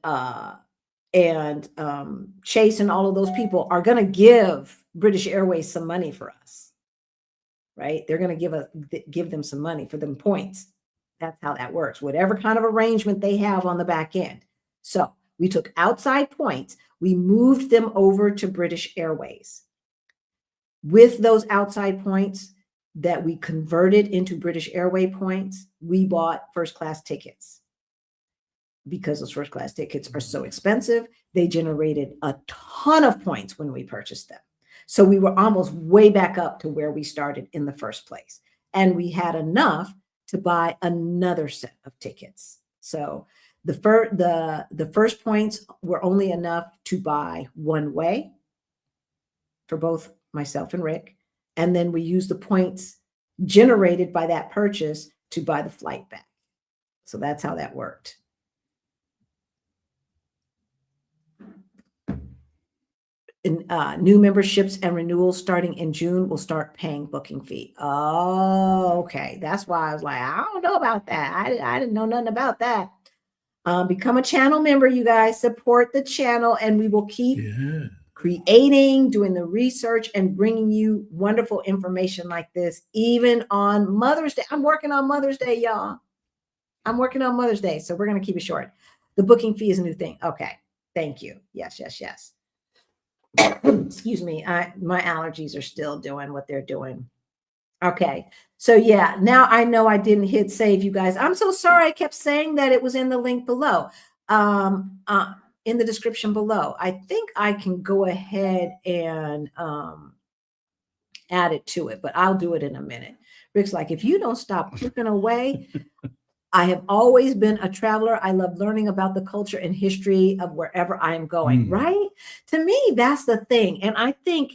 Chase and all of those people are going to give British Airways some money for us, right? They're going to give them some money for them points. That's how that works. Whatever kind of arrangement they have on the back end. So we took outside points, we moved them over to British Airways. With those outside points that we converted into British Airways points, we bought first class tickets. Because those first class tickets are so expensive, they generated a ton of points when we purchased them. So we were almost way back up to where we started in the first place. And we had enough to buy another set of tickets. So the first points were only enough to buy one way for both myself and Rick. And then we used the points generated by that purchase to buy the flight back. So that's how that worked. New memberships and renewals starting in June will start paying booking fee. Oh, okay. That's why I was like, I don't know about that. I didn't know nothing about that. Become a channel member, you guys. Support the channel, and we will keep creating, doing the research, and bringing you wonderful information like this, even on Mother's Day. I'm working on Mother's Day, y'all. I'm working on Mother's Day, so we're going to keep it short. The booking fee is a new thing. Okay. Thank you. Yes. Excuse me. My allergies are still doing what they're doing. Okay. So yeah, now I know I didn't hit save, you guys. I'm so sorry. I kept saying that it was in the link below, in the description below. I think I can go ahead and add it to it, but I'll do it in a minute. Rick's like, if you don't stop clicking away, I have always been a traveler. I love learning about the culture and history of wherever I am going, right? To me, that's the thing. And I think,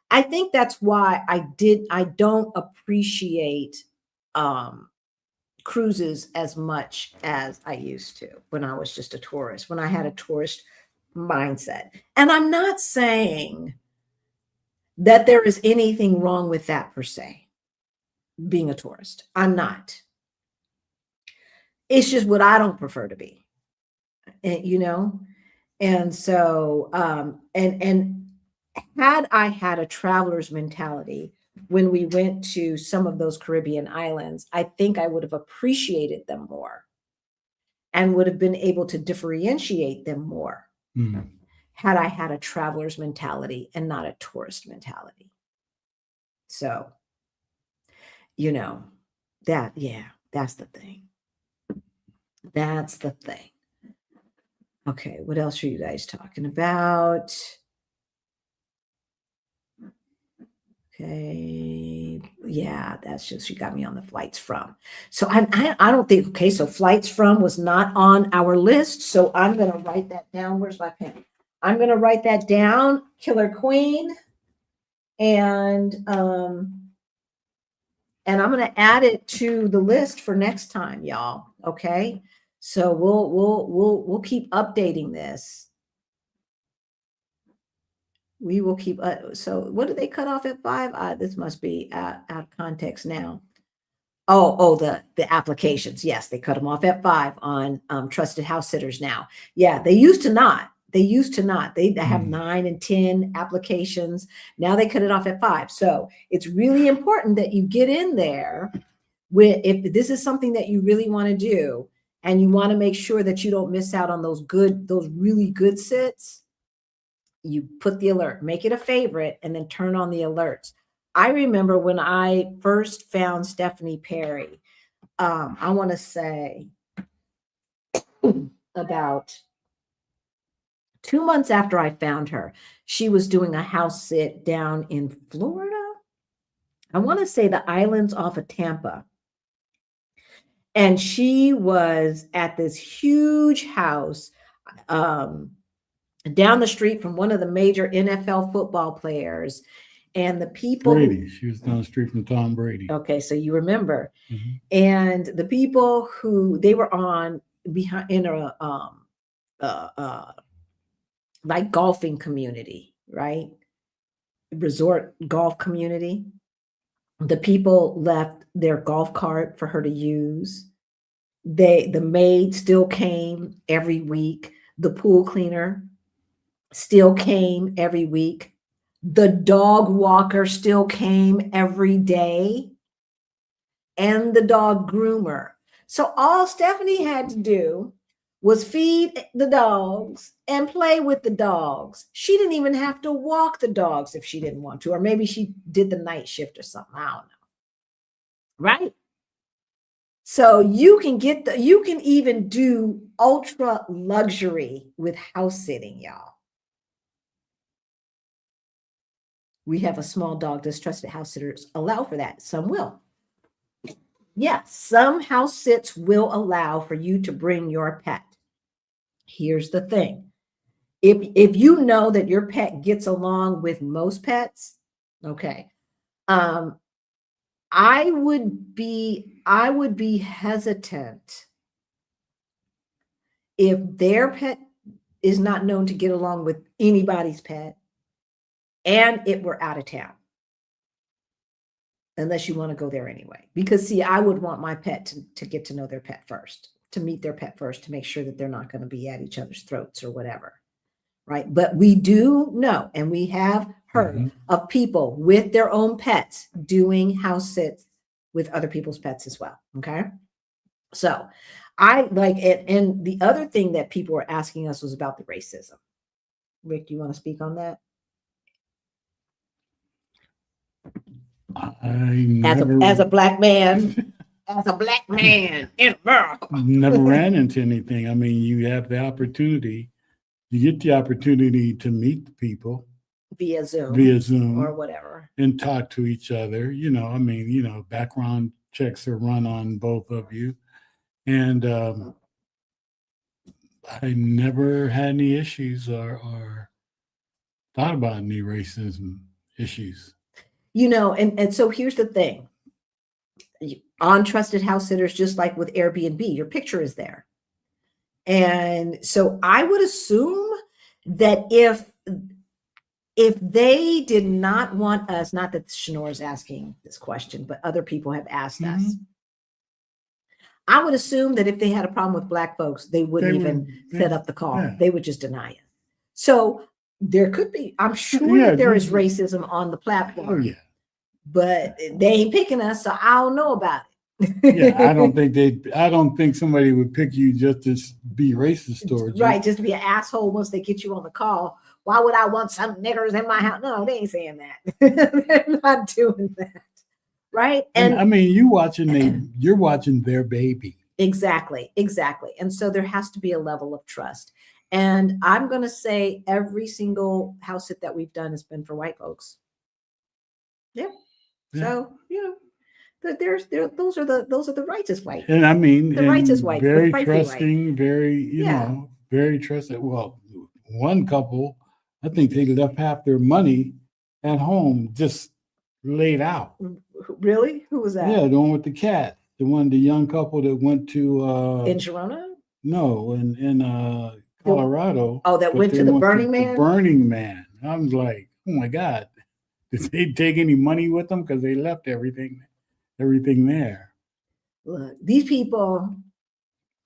I think that's why I don't appreciate cruises as much as I used to when I was just a tourist, when I had a tourist mindset. And I'm not saying that there is anything wrong with that per se, being a tourist. I'm not. It's just what I don't prefer to be, and so, and had I had a traveler's mentality when we went to some of those Caribbean islands, I think I would have appreciated them more and would have been able to differentiate them more had I had a traveler's mentality and not a tourist mentality. So, that's the thing. That's the thing. Okay, what else are you guys talking about? Okay, yeah, that's just, you got me on the flights from. So I don't think, okay, so flights from was not on our list. So I'm going to write that down. Where's my pen? I'm going to write that down, Killer Queen. And I'm going to add it to the list for next time, y'all. Okay. So we'll keep updating this. We will keep. So what did they cut off at 5? This must be out of context now. Oh, the applications. Yes, they cut them off at 5 on trusted house sitters now. Yeah, they used to not. They have 9 and 10 applications. Now they cut it off at 5. So it's really important that you get in there if this is something that you really want to do, and you want to make sure that you don't miss out on those really good sits. You put the alert, make it a favorite, and then turn on the alerts. I remember when I first found Stephanie Perry, I want to say about 2 months after I found her, she was doing a house sit down in Florida. I want to say the islands off of Tampa. And she was at this huge house down the street from one of the major NFL football players. And the people Brady. She was down the street from Tom Brady. Okay, so you remember. Mhm. And the people who they were on behind in a like golfing community, right? Resort golf community. The people left their golf cart for her to use. The maid still came every week. The pool cleaner still came every week. The dog walker still came every day. And the dog groomer. So all Stephanie had to do was feed the dogs and play with the dogs. She didn't even have to walk the dogs if she didn't want to, or maybe she did the night shift or something. I don't know. Right? So you can even do ultra luxury with house sitting, y'all. We have a small dog. Does trusted house sitters allow for that? Some will. Yes, some house sits will allow for you to bring your pet. Here's the thing. If you know that your pet gets along with most pets, okay. I would be hesitant if their pet is not known to get along with anybody's pet and it were out of town. Unless you want to go there anyway. Because see, I would want my pet to get to know their pet first, to meet their pet first, to make sure that they're not going to be at each other's throats or whatever. Right. But we do know, and we have heard of people with their own pets doing house sits with other people's pets as well. Okay. So I like it. And the other thing that people were asking us was about the racism. Rick, do you want to speak on that? As a black man, in America, never ran into anything. I mean, you have the opportunity, you get the opportunity to meet the people via Zoom or whatever, and talk to each other. You know, I mean, you know, background checks are run on both of you, and I never had any issues or thought about any racism issues. You know, and so here's the thing. On trusted house sitters, just like with Airbnb, your picture is there. And so I would assume that if they did not want us, not that Shanor is asking this question, but other people have asked us, I would assume that if they had a problem with Black folks, they wouldn't even set up the call. Yeah. They would just deny it. So there could be, I'm sure that there is racism on the platform. Oh, yeah. But they ain't picking us, so I don't know about it. Yeah, I don't think somebody would pick you just to be racist towards you. Right, just to be an asshole once they get you on the call. Why would I want some niggers in my house? No, they ain't saying that. They're not doing that. Right? And I mean, you're watching their baby. Exactly. And so there has to be a level of trust. And I'm going to say every single house sit that we've done has been for white folks. Yeah. So, you know, those are the righteous white. And I mean, the righteous white, very trusting, right. Very, you know, very trusting. Well, one couple, I think they left half their money at home just laid out. Really? Who was that? Yeah, the one with the cat. The young couple that went to in Girona? No, in Colorado. That went to the Burning Man? The Burning Man. I was like, oh my God. Did they take any money with them? Because they left everything there. Look, these people,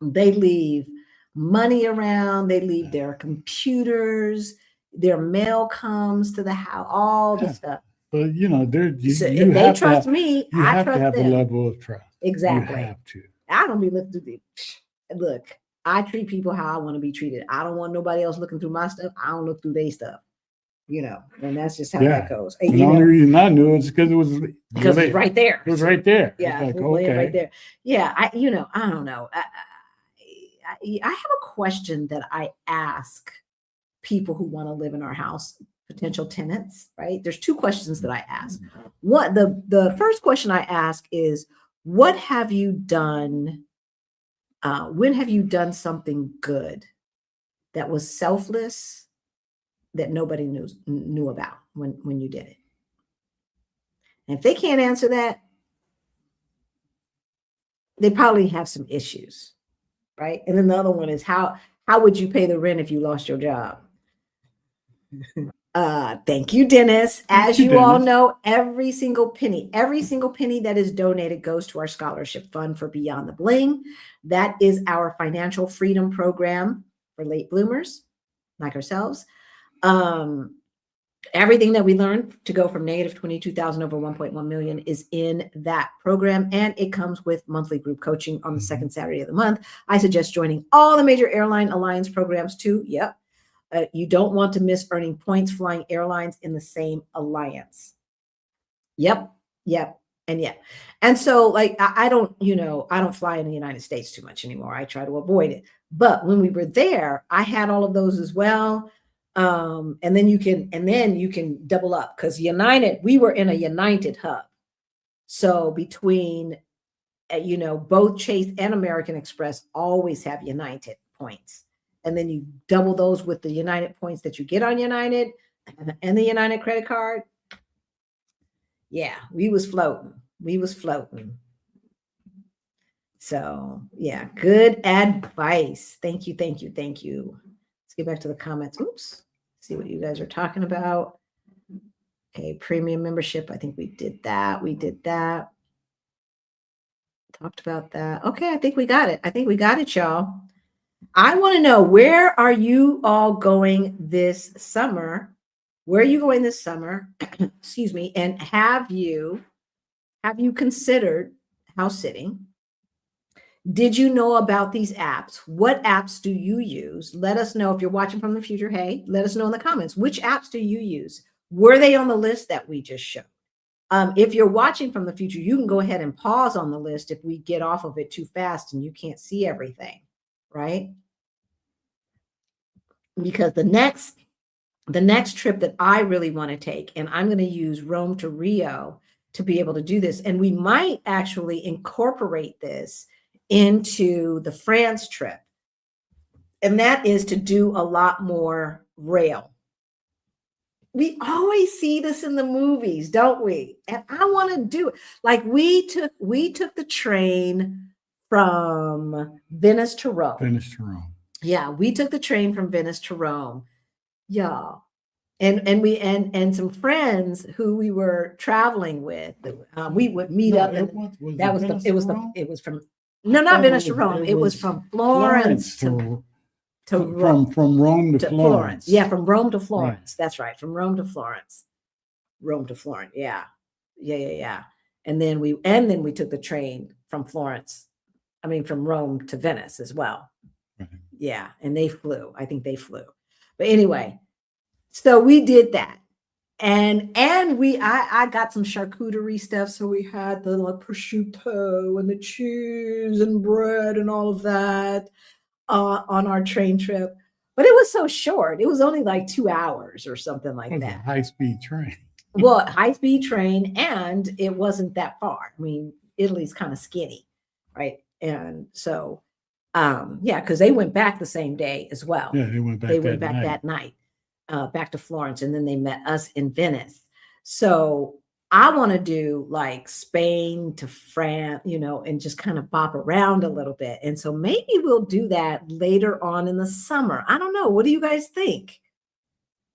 they leave money around. They leave their computers. Their mail comes to the house. All the stuff. But you know, if they trust me, I trust them. You have to have a level of trust. Exactly. You have to. I don't be looking through the. Look, I treat people how I want to be treated. I don't want nobody else looking through my stuff. I don't look through their stuff. You know, and that's just how that goes. And the only reason I knew it is because it was right there. It was right there. Yeah, like, okay. Right there. Yeah, I don't know. I have a question that I ask people who want to live in our house. potential tenants, right? There's two questions that I ask. What the first question I ask is, what have you done? When have you done something good that was selfless that nobody knew about when you did it? And if they can't answer that, they probably have some issues, right? And then the other one is, how would you pay the rent if you lost your job? Thank you, Dennis. As you all know, every single penny that is donated goes to our scholarship fund for Beyond the Bling. That is our financial freedom program for late bloomers like ourselves. Everything that we learned to go from negative 22,000 over 1.1 million is in that program, and it comes with monthly group coaching on the second Saturday of the month. I suggest joining all the major airline alliance programs too. Yep. You don't want to miss earning points flying airlines in the same alliance. Yep. And yeah. And so like, I don't fly in the United States too much anymore. I try to avoid it. But when we were there, I had all of those as well. And then you can double up, because we were in a United hub. So between, both Chase and American Express always have United points. And then you double those with the United points that you get on United and the United credit card. Yeah, we was floating. So yeah, good advice. Thank you. Let's get back to the comments. Oops. See what you guys are talking about. Okay, premium membership. I think we did that. Talked about that. Okay, I think we got it, y'all. I want to know, where are you all going this summer? Where are you going this summer? Excuse me. And have you considered house sitting? Did you know about these apps? What apps do you use? Let us know. If you're watching from the future, hey, let us know in the comments. Which apps do you use? Were they on the list that we just showed? If you're watching from the future, you can go ahead and pause on the list if we get off of it too fast and you can't see everything, right? Because the next trip that I really want to take, and I'm going to use Rome to Rio to be able to do this, and we might actually incorporate this into the France trip, and that is to do a lot more rail. We always see this in the movies, don't we? And I want to do it. Like we took the train from Venice to Rome. Yeah, we took the train from Venice to Rome. Y'all. And some friends who we were traveling with, we would meet up. And it was from not Venice to Rome. It was from Florence to Rome. From Rome to Florence. Yeah, from Rome to Florence. Right. That's right. From Rome to Florence. Yeah. And then we took the train from Rome to Venice as well. Right. Yeah, and they flew. I think they flew. But anyway, so we did that. And I got some charcuterie stuff. So we had the prosciutto and the cheese and bread and all of that on our train trip. But it was so short. It was only like 2 hours or something like that. A high-speed train. Well, high-speed train, and it wasn't that far. I mean, Italy's kind of skinny, right? And so, because they went back the same day as well. Yeah, they went back that night. Back to Florence, and then they met us in Venice. So I want to do like Spain to France, and just kind of bop around a little bit. And so maybe we'll do that later on in the summer. I don't know. What do you guys think?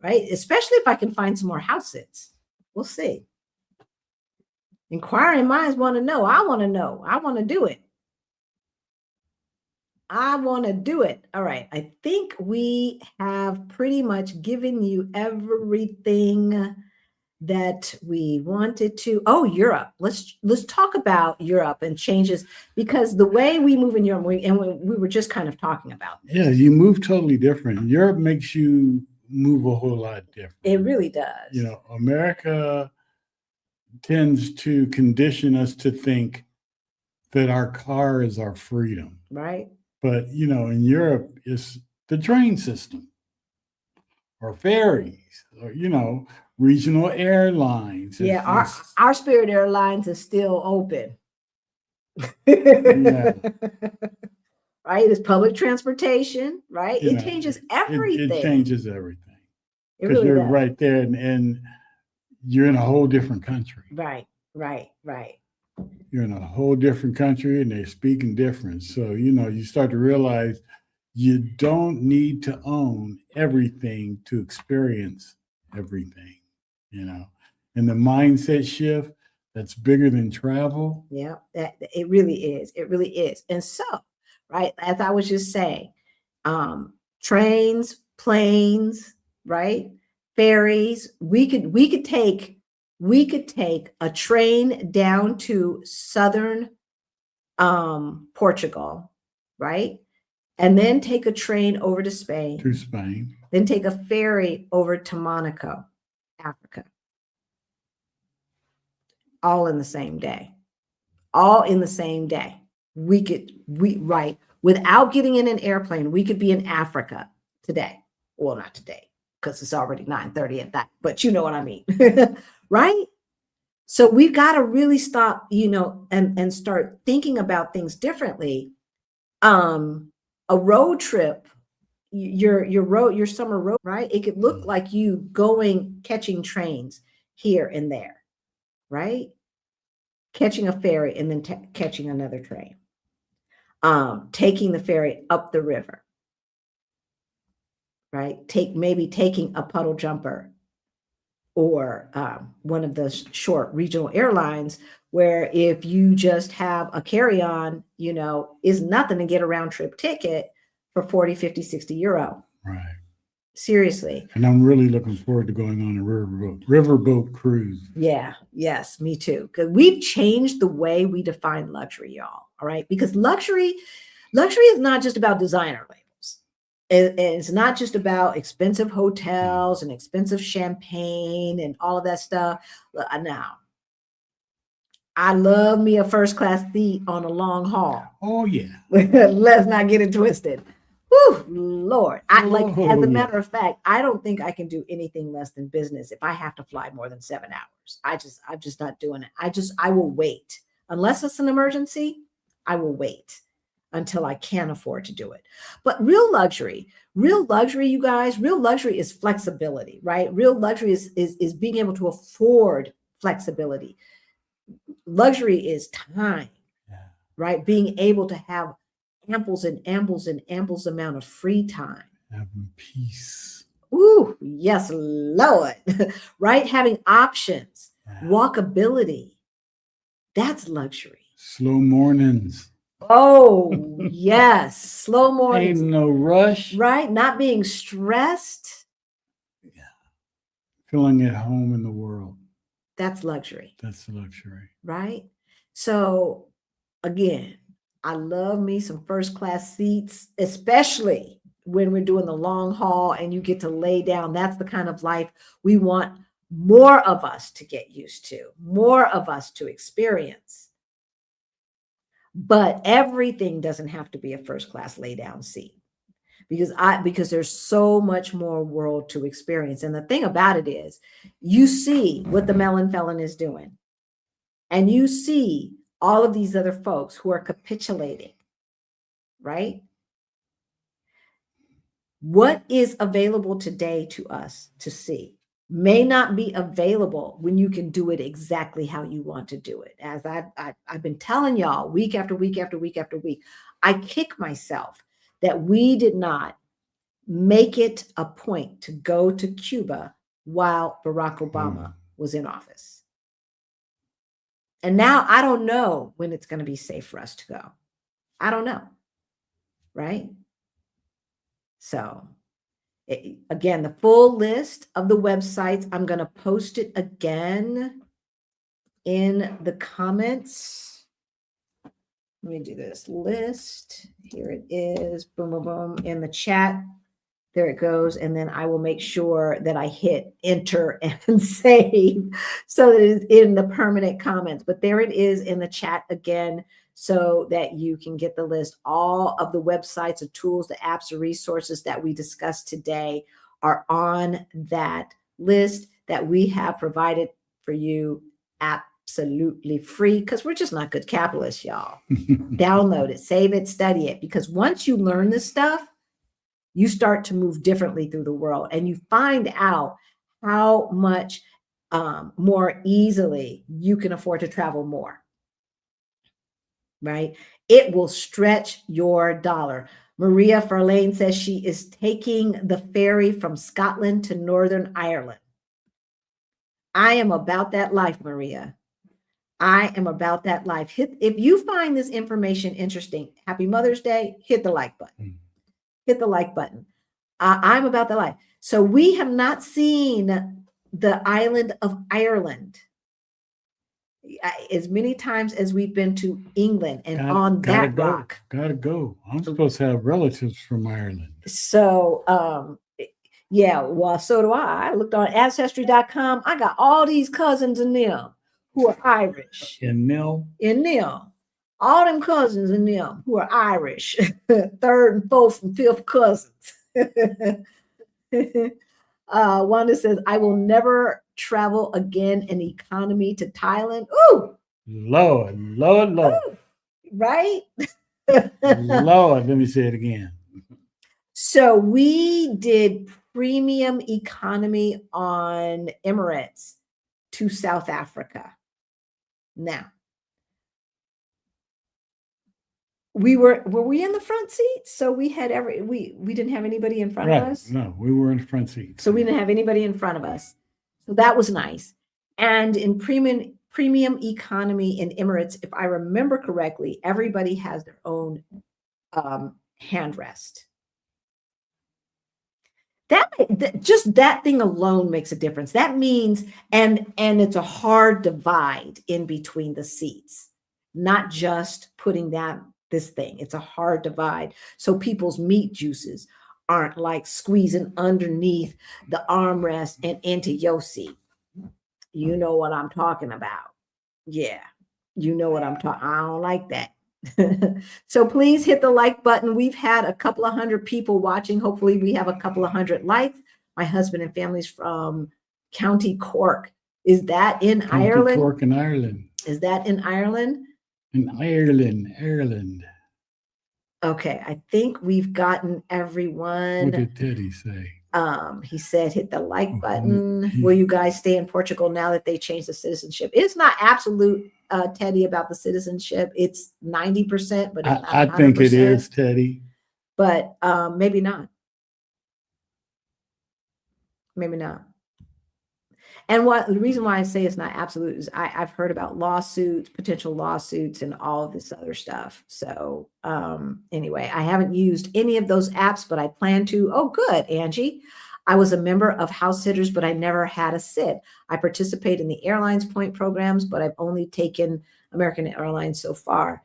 Right? Especially if I can find some more house sits. We'll see. Inquiring minds want to know. I want to know. I want to do it. All right. I think we have pretty much given you everything that we wanted to. Oh, Europe. Let's talk about Europe and changes, because the way we move in Europe, we were just kind of talking about this. Yeah, you move totally different. Europe makes you move a whole lot different. It really does. America tends to condition us to think that our car is our freedom. Right. But, in Europe, it's the train system or ferries or, regional airlines. Yeah, It's our Spirit Airlines is still open. yeah, Right? It's public transportation, right? you It know, changes it everything. changes everything It because really you're does. right there and you're in a whole different country. Right, right, right. You're in a whole different country and they're speaking different. So, you start to realize you don't need to own everything to experience everything, you know. And the mindset shift that's bigger than travel. Yeah, it really is. It really is. And so, right, as I was just saying, trains, planes, right, ferries. We could take a train down to southern Portugal, right, and then take a train over to Spain, To Spain. then take a ferry over to Monaco, Africa, all in the same day. All in the same day. Right, without getting in an airplane, we could be in Africa today. Well, not today, because it's already 9:30 at night, but you know what I mean. Right? So we've got to really stop, and start thinking about things differently. A road trip, your summer road, right? It could look like you catching trains here and there, right? Catching a ferry and then catching another train, taking the ferry up the river, right? Maybe taking a puddle jumper or one of the short regional airlines where if you just have a carry-on, is nothing to get a round trip ticket for 40, 50, 60 euro. Right. Seriously. And I'm really looking forward to going on a riverboat cruise. Yeah. Yes, me too. Because we've changed the way we define luxury, y'all. All right. Because luxury is not just about designer labels. It's not just about expensive hotels and expensive champagne and all of that stuff. Now, I love me a first class seat on a long haul. Oh yeah. Let's not get it twisted. Whew, Lord. As a yeah. matter of fact, I don't think I can do anything less than business if I have to fly more than 7 hours. I'm just not doing it. I will wait. Unless it's an emergency, I will wait until I can afford to do it. But real luxury, you guys, real luxury is flexibility, right? Real luxury is being able to afford flexibility. Luxury is time, right? Being able to have ample amount of free time. Having peace. Ooh, yes, Lord. Right? Having options, walkability. That's luxury. Slow mornings. Oh, yes. Slow mornings. Ain't no rush. Right? Not being stressed. Yeah. Feeling at home in the world. That's luxury. That's luxury. Right? So, again, I love me some first class seats, especially when we're doing the long haul and you get to lay down. That's the kind of life we want more of us to get used to, more of us to experience. But everything doesn't have to be a first class lay down seat because there's so much more world to experience. And the thing about it is, you see what the melon felon is doing, and you see all of these other folks who are capitulating, right? What is available today to us to see may not be available when you can do it exactly how you want to do it. As I've been telling y'all week after week after week after week, I kick myself that we did not make it a point to go to Cuba while Barack Obama was in office. And now I don't know when it's going to be safe for us to go. I don't know. Right? So, again, the full list of the websites, I'm going to post it again in the comments. Let me do this list. Here it is. Boom, boom, boom. In the chat. There it goes. And then I will make sure that I hit enter and save so that it's in the permanent comments. But there it is in the chat again, so that you can get the list. All of the websites, the tools, the apps, the resources that we discussed today are on that list that we have provided for you absolutely free, because we're just not good capitalists, y'all. Download it, save it, study it, because once you learn this stuff, you start to move differently through the world, and you find out how much more easily you can afford to travel more, right? It will stretch your dollar. Maria Farlane says she is taking the ferry from Scotland to Northern Ireland. I am about that life, Maria. I am about that life. If you find this information interesting, happy Mother's Day, hit the like button. Hit the like button. I'm about the life. So we have not seen the island of Ireland as many times as we've been to England and that rock. Gotta go. I'm supposed to have relatives from Ireland. So, yeah, well, so do I. I looked on ancestry.com. I got all these cousins in them who are Irish. In them? In them. All them cousins in them who are Irish. Third and fourth and fifth cousins. Wanda says, I will never travel again in economy to Thailand. Ooh. Lord. Ooh, right? Lord, let me say it again. So we did premium economy on Emirates to South Africa. Now, were we in the front seat? So we had we didn't have anybody in front of us. No, we were in the front seat. So we didn't have anybody in front of us. So that was nice. And in premium economy in Emirates, if I remember correctly, everybody has their own handrest. Just that thing alone makes a difference. That means, and it's a hard divide in between the seats, not just putting this thing. It's a hard divide. So people's meat juices aren't like squeezing underneath the armrest and into your seat. You know what I'm talking about. Yeah, you know what I'm talking. I don't like that. So please hit the like button. We've had a couple of hundred people watching. Hopefully we have a couple of hundred likes. My husband and family's from County Cork. Is that in Ireland? Cork in Ireland. Is that in Ireland? In Ireland. Okay, I think we've gotten everyone. What did Teddy say? He said, hit the like button. Will you guys stay in Portugal now that they changed the citizenship? It's not absolute, Teddy, about the citizenship. It's 90%, but it's not 100%. I think it is, Teddy. But maybe not. Maybe not. And the reason why I say it's not absolute is I've heard about lawsuits, potential lawsuits, and all of this other stuff. So anyway, I haven't used any of those apps, but I plan to. Oh, good, Angie. I was a member of House Sitters, but I never had a sit. I participate in the airlines point programs, but I've only taken American Airlines so far.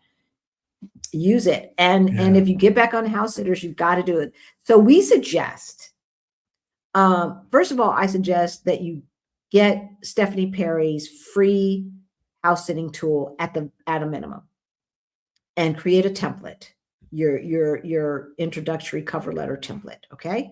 Use it. And if you get back on House Sitters, you've got to do it. So we suggest, first of all, I suggest that you get Stephanie Perry's free house sitting tool at a minimum, and create a template, your introductory cover letter template, okay,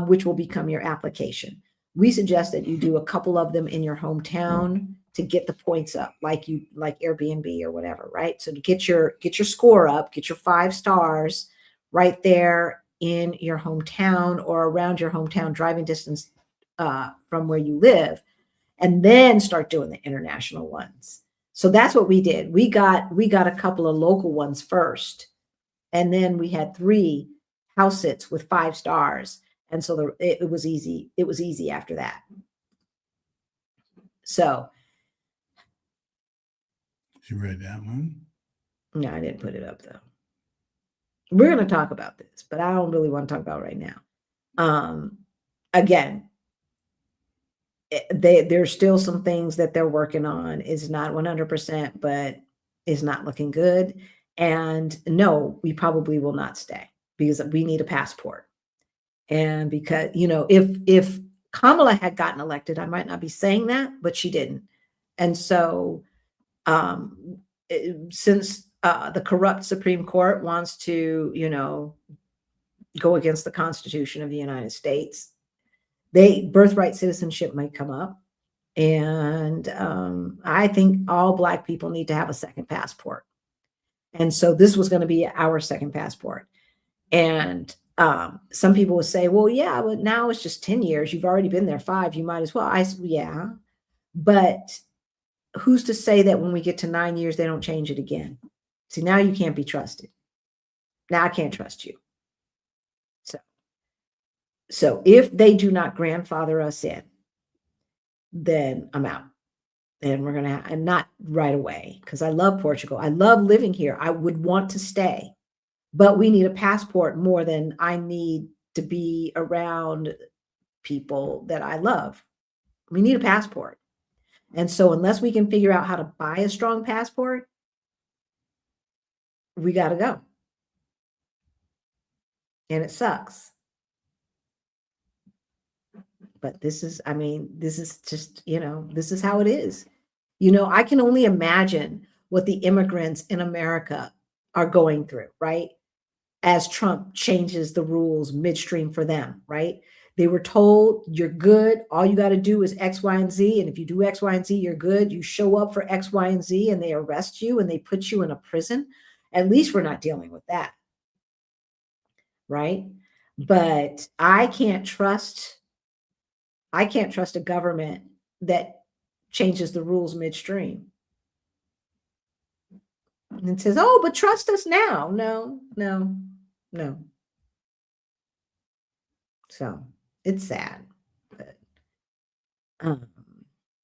which will become your application. We suggest that you do a couple of them in your hometown to get the points up, like Airbnb or whatever, right? So to get your score up, get your 5 stars right there in your hometown or around your hometown, driving distance from where you live, and then start doing the international ones. So that's what we did. We got a couple of local ones first, and then we had 3 house sits with 5 stars, and so it was easy. It was easy after that. So you read that one? No, I didn't put it up though. We're going to talk about this, but I don't really want to talk about it right now. Again, there's still some things that they're working on. It's not 100%, but it's not looking good. And no, we probably will not stay because we need a passport. And because, if Kamala had gotten elected, I might not be saying that, but she didn't. And so since the corrupt Supreme Court wants to, go against the Constitution of the United States, birthright citizenship might come up. And I think all Black people need to have a second passport. And so this was going to be our second passport. And some people would say, well, yeah, but now it's just 10 years. You've already been there 5. You might as well. Yeah. But who's to say that when we get to 9 years, they don't change it again? See, now you can't be trusted. Now I can't trust you. So if they do not grandfather us in, then I'm out. And we're going to, and not right away, because I love Portugal. I love living here. I would want to stay, but we need a passport more than I need to be around people that I love. We need a passport. And so unless we can figure out how to buy a strong passport, we got to go. And it sucks. But this is just, this is how it is. I can only imagine what the immigrants in America are going through, right? As Trump changes the rules midstream for them, right? They were told, you're good. All you got to do is X, Y, and Z. And if you do X, Y, and Z, you're good. You show up for X, Y, and Z, and they arrest you and they put you in a prison. At least we're not dealing with that, right? But I can't trust a government that changes the rules midstream and says, oh, but trust us now. No. So it's sad. But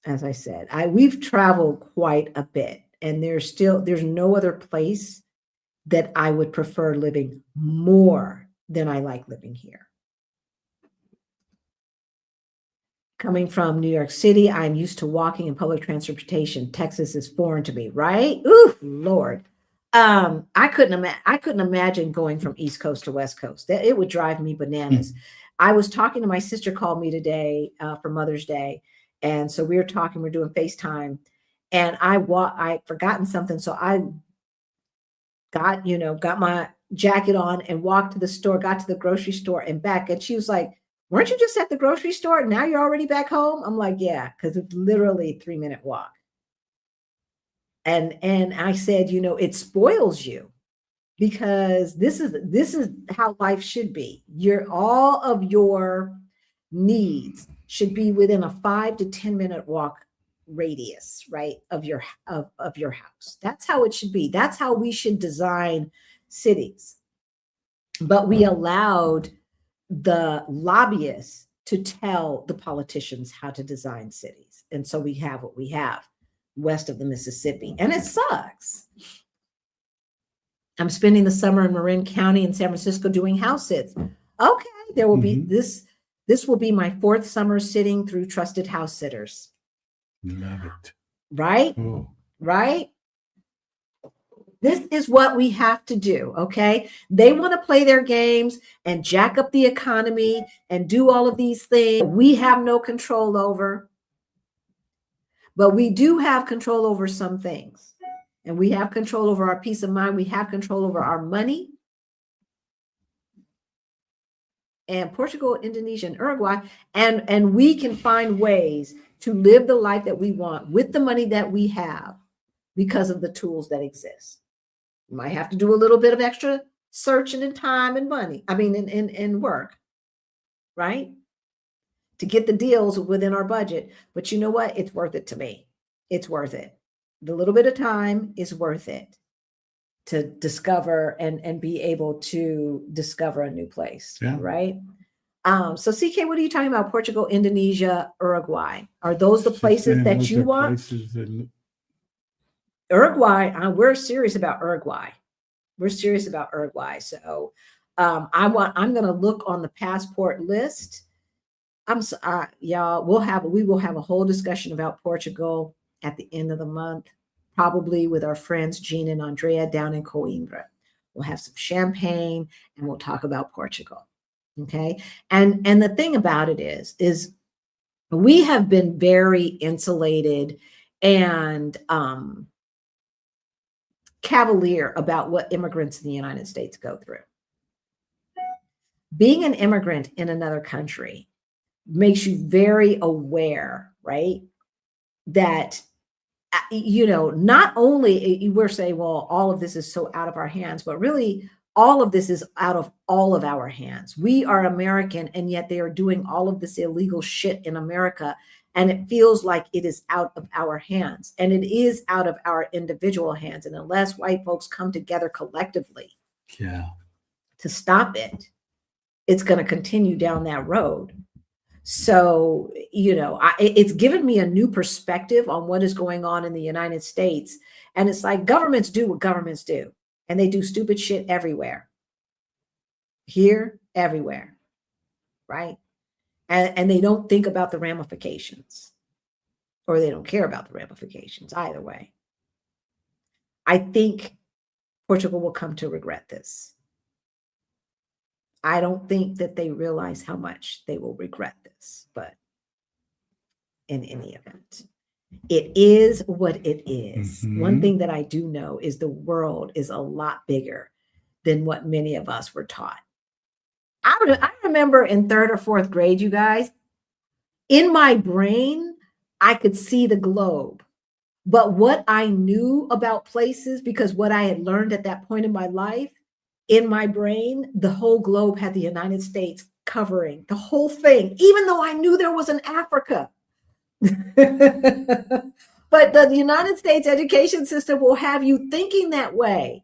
as I said, we've traveled quite a bit, and there's no other place that I would prefer living more than I like living here. Coming from New York City, I'm used to walking in public transportation. Texas is foreign to me, right? Ooh, Lord. I couldn't imagine going from East Coast to West Coast. It would drive me bananas. I was talking to my sister, called me today for Mother's Day. And so we were talking, we're doing FaceTime, and I'd forgotten something. So I got my jacket on and walked to the store, got to the grocery store and back. And she was like, weren't you just at the grocery store? Now you're already back home? I'm like, yeah, because it's literally a 3-minute walk. And I said, it spoils you, because this is how life should be. All of your needs should be within a 5 to 10-minute walk radius, right, of your house. That's how it should be. That's how we should design cities. But we allowed the lobbyists to tell the politicians how to design cities. And so we have what we have west of the Mississippi, and it sucks. I'm spending the summer in Marin County in San Francisco doing house sits. Okay, there will be this will be my 4th summer sitting through trusted house sitters. Love it. Right? Oh. Right? This is what we have to do, okay? They want to play their games and jack up the economy and do all of these things we have no control over. But we do have control over some things. And we have control over our peace of mind. We have control over our money. And Portugal, Indonesia, and Uruguay. And we can find ways to live the life that we want with the money that we have because of the tools that exist. You might have to do a little bit of extra searching and time and money. And work, right? To get the deals within our budget. But you know what? It's worth it to me. It's worth it. The little bit of time is worth it to discover and be able to discover a new place, right? So CK, what are you talking about? Portugal, Indonesia, Uruguay. Are those the places that you want? Uruguay, we're serious about Uruguay. We're serious about Uruguay. So I'm going to look on the passport list. Y'all, we will have a whole discussion about Portugal at the end of the month, probably with our friends Jean and Andrea down in Coimbra. We'll have some champagne and we'll talk about Portugal. Okay. And the thing about it is we have been very insulated and cavalier about what immigrants in the United States go through. Being an immigrant in another country, makes you very aware, right? That, not only we're saying, well, all of this is so out of our hands, but really all of this is out of all of our hands. We are American, and yet they are doing all of this illegal shit in America. And it feels like it is out of our hands, and it is out of our individual hands. And unless white folks come together collectively to stop it, it's going to continue down that road. So, it's given me a new perspective on what is going on in the United States. And it's like governments do what governments do, and they do stupid shit everywhere. Here, everywhere, right? And they don't think about the ramifications, or they don't care about the ramifications either way. I think Portugal will come to regret this. I don't think that they realize how much they will regret this, but in any event, it is what it is. One thing that I do know is the world is a lot bigger than what many of us were taught. I remember in 3rd or 4th grade, you guys, in my brain, I could see the globe. But what I knew about places, because what I had learned at that point in my life, in my brain, the whole globe had the United States covering the whole thing, even though I knew there was an Africa. But the United States education system will have you thinking that way.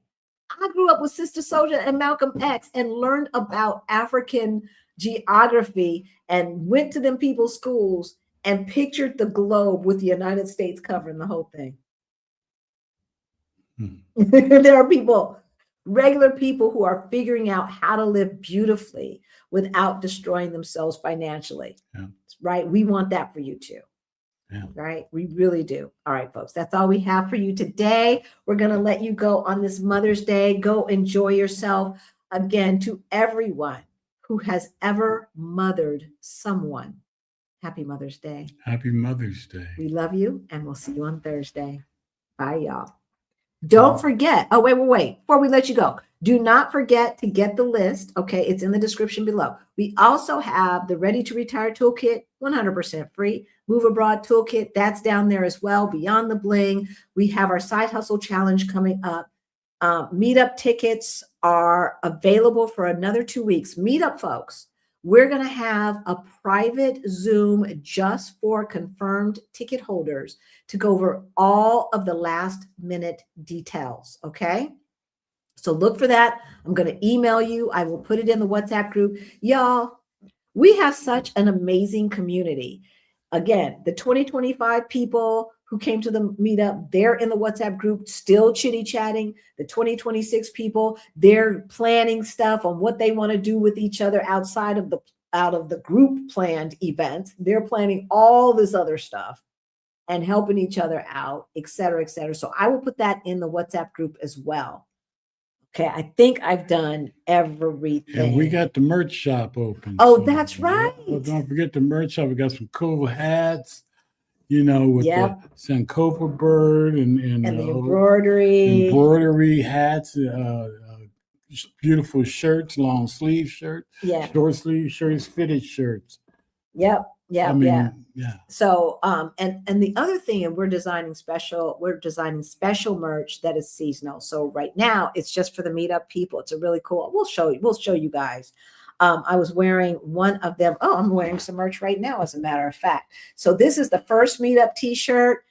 I grew up with Sister Souljah and Malcolm X and learned about African geography and went to them people's schools and pictured the globe with the United States covering the whole thing. There are people, regular people, who are figuring out how to live beautifully without destroying themselves financially. Right? We want that for you too. Right? We really do. All right, folks, that's all we have for you today. We're going to let you go on this Mother's Day. Go enjoy yourself. Again, to everyone who has ever mothered someone, happy Mother's Day. Happy Mother's Day. We love you, and we'll see you on Thursday. Bye, y'all. Don't forget. Oh, wait. Before we let you go, do not forget to get the list. Okay, it's in the description below. We also have the Ready to Retire Toolkit, 100% free. Move Abroad Toolkit, that's down there as well. Beyond the Bling, we have our Side Hustle Challenge coming up. Meetup tickets are available for another 2 weeks. Meetup, folks. We're going to have a private Zoom just for confirmed ticket holders to go over all of the last minute details. Okay. So look for that. I'm going to email you. I will put it in the WhatsApp group. Y'all, we have such an amazing community. Again, the 2025 people who came to the meetup, they're in the WhatsApp group, still chitty chatting. The 2026 people, they're planning stuff on what they want to do with each other outside of the group planned events. They're planning all this other stuff and helping each other out, et cetera, et cetera. So I will put that in the WhatsApp group as well. Okay, I think I've done everything. And we got the merch shop open. Oh, that's right. Don't forget the merch shop. We got some cool hats, with the Sankofa bird and the embroidery hats, beautiful shirts, long sleeve shirts, short sleeve shirts, fitted shirts. So, and the other thing, and we're designing special merch that is seasonal. So right now it's just for the meetup people. It's a really cool, we'll show you guys. I was wearing one of them. Oh, I'm wearing some merch right now, as a matter of fact. So this is the first meetup t-shirt.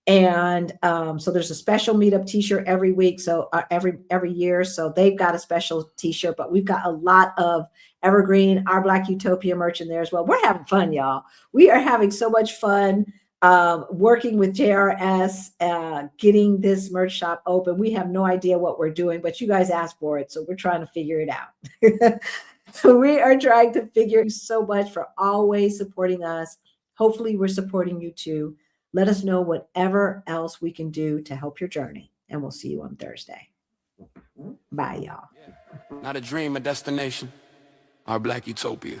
And so there's a special meetup t-shirt every week. So every year. So they've got a special t-shirt, but we've got a lot of Evergreen, Our Black Utopia merch in there as well. We're having fun, y'all. We are having so much fun working with JRS, getting this merch shop open. We have no idea what we're doing, but you guys asked for it. So we're trying to figure it out. So we are trying to figure so much for always supporting us. Hopefully we're supporting you too. Let us know whatever else we can do to help your journey. And we'll see you on Thursday. Bye, y'all. Not a dream, a destination. Our Black Utopia.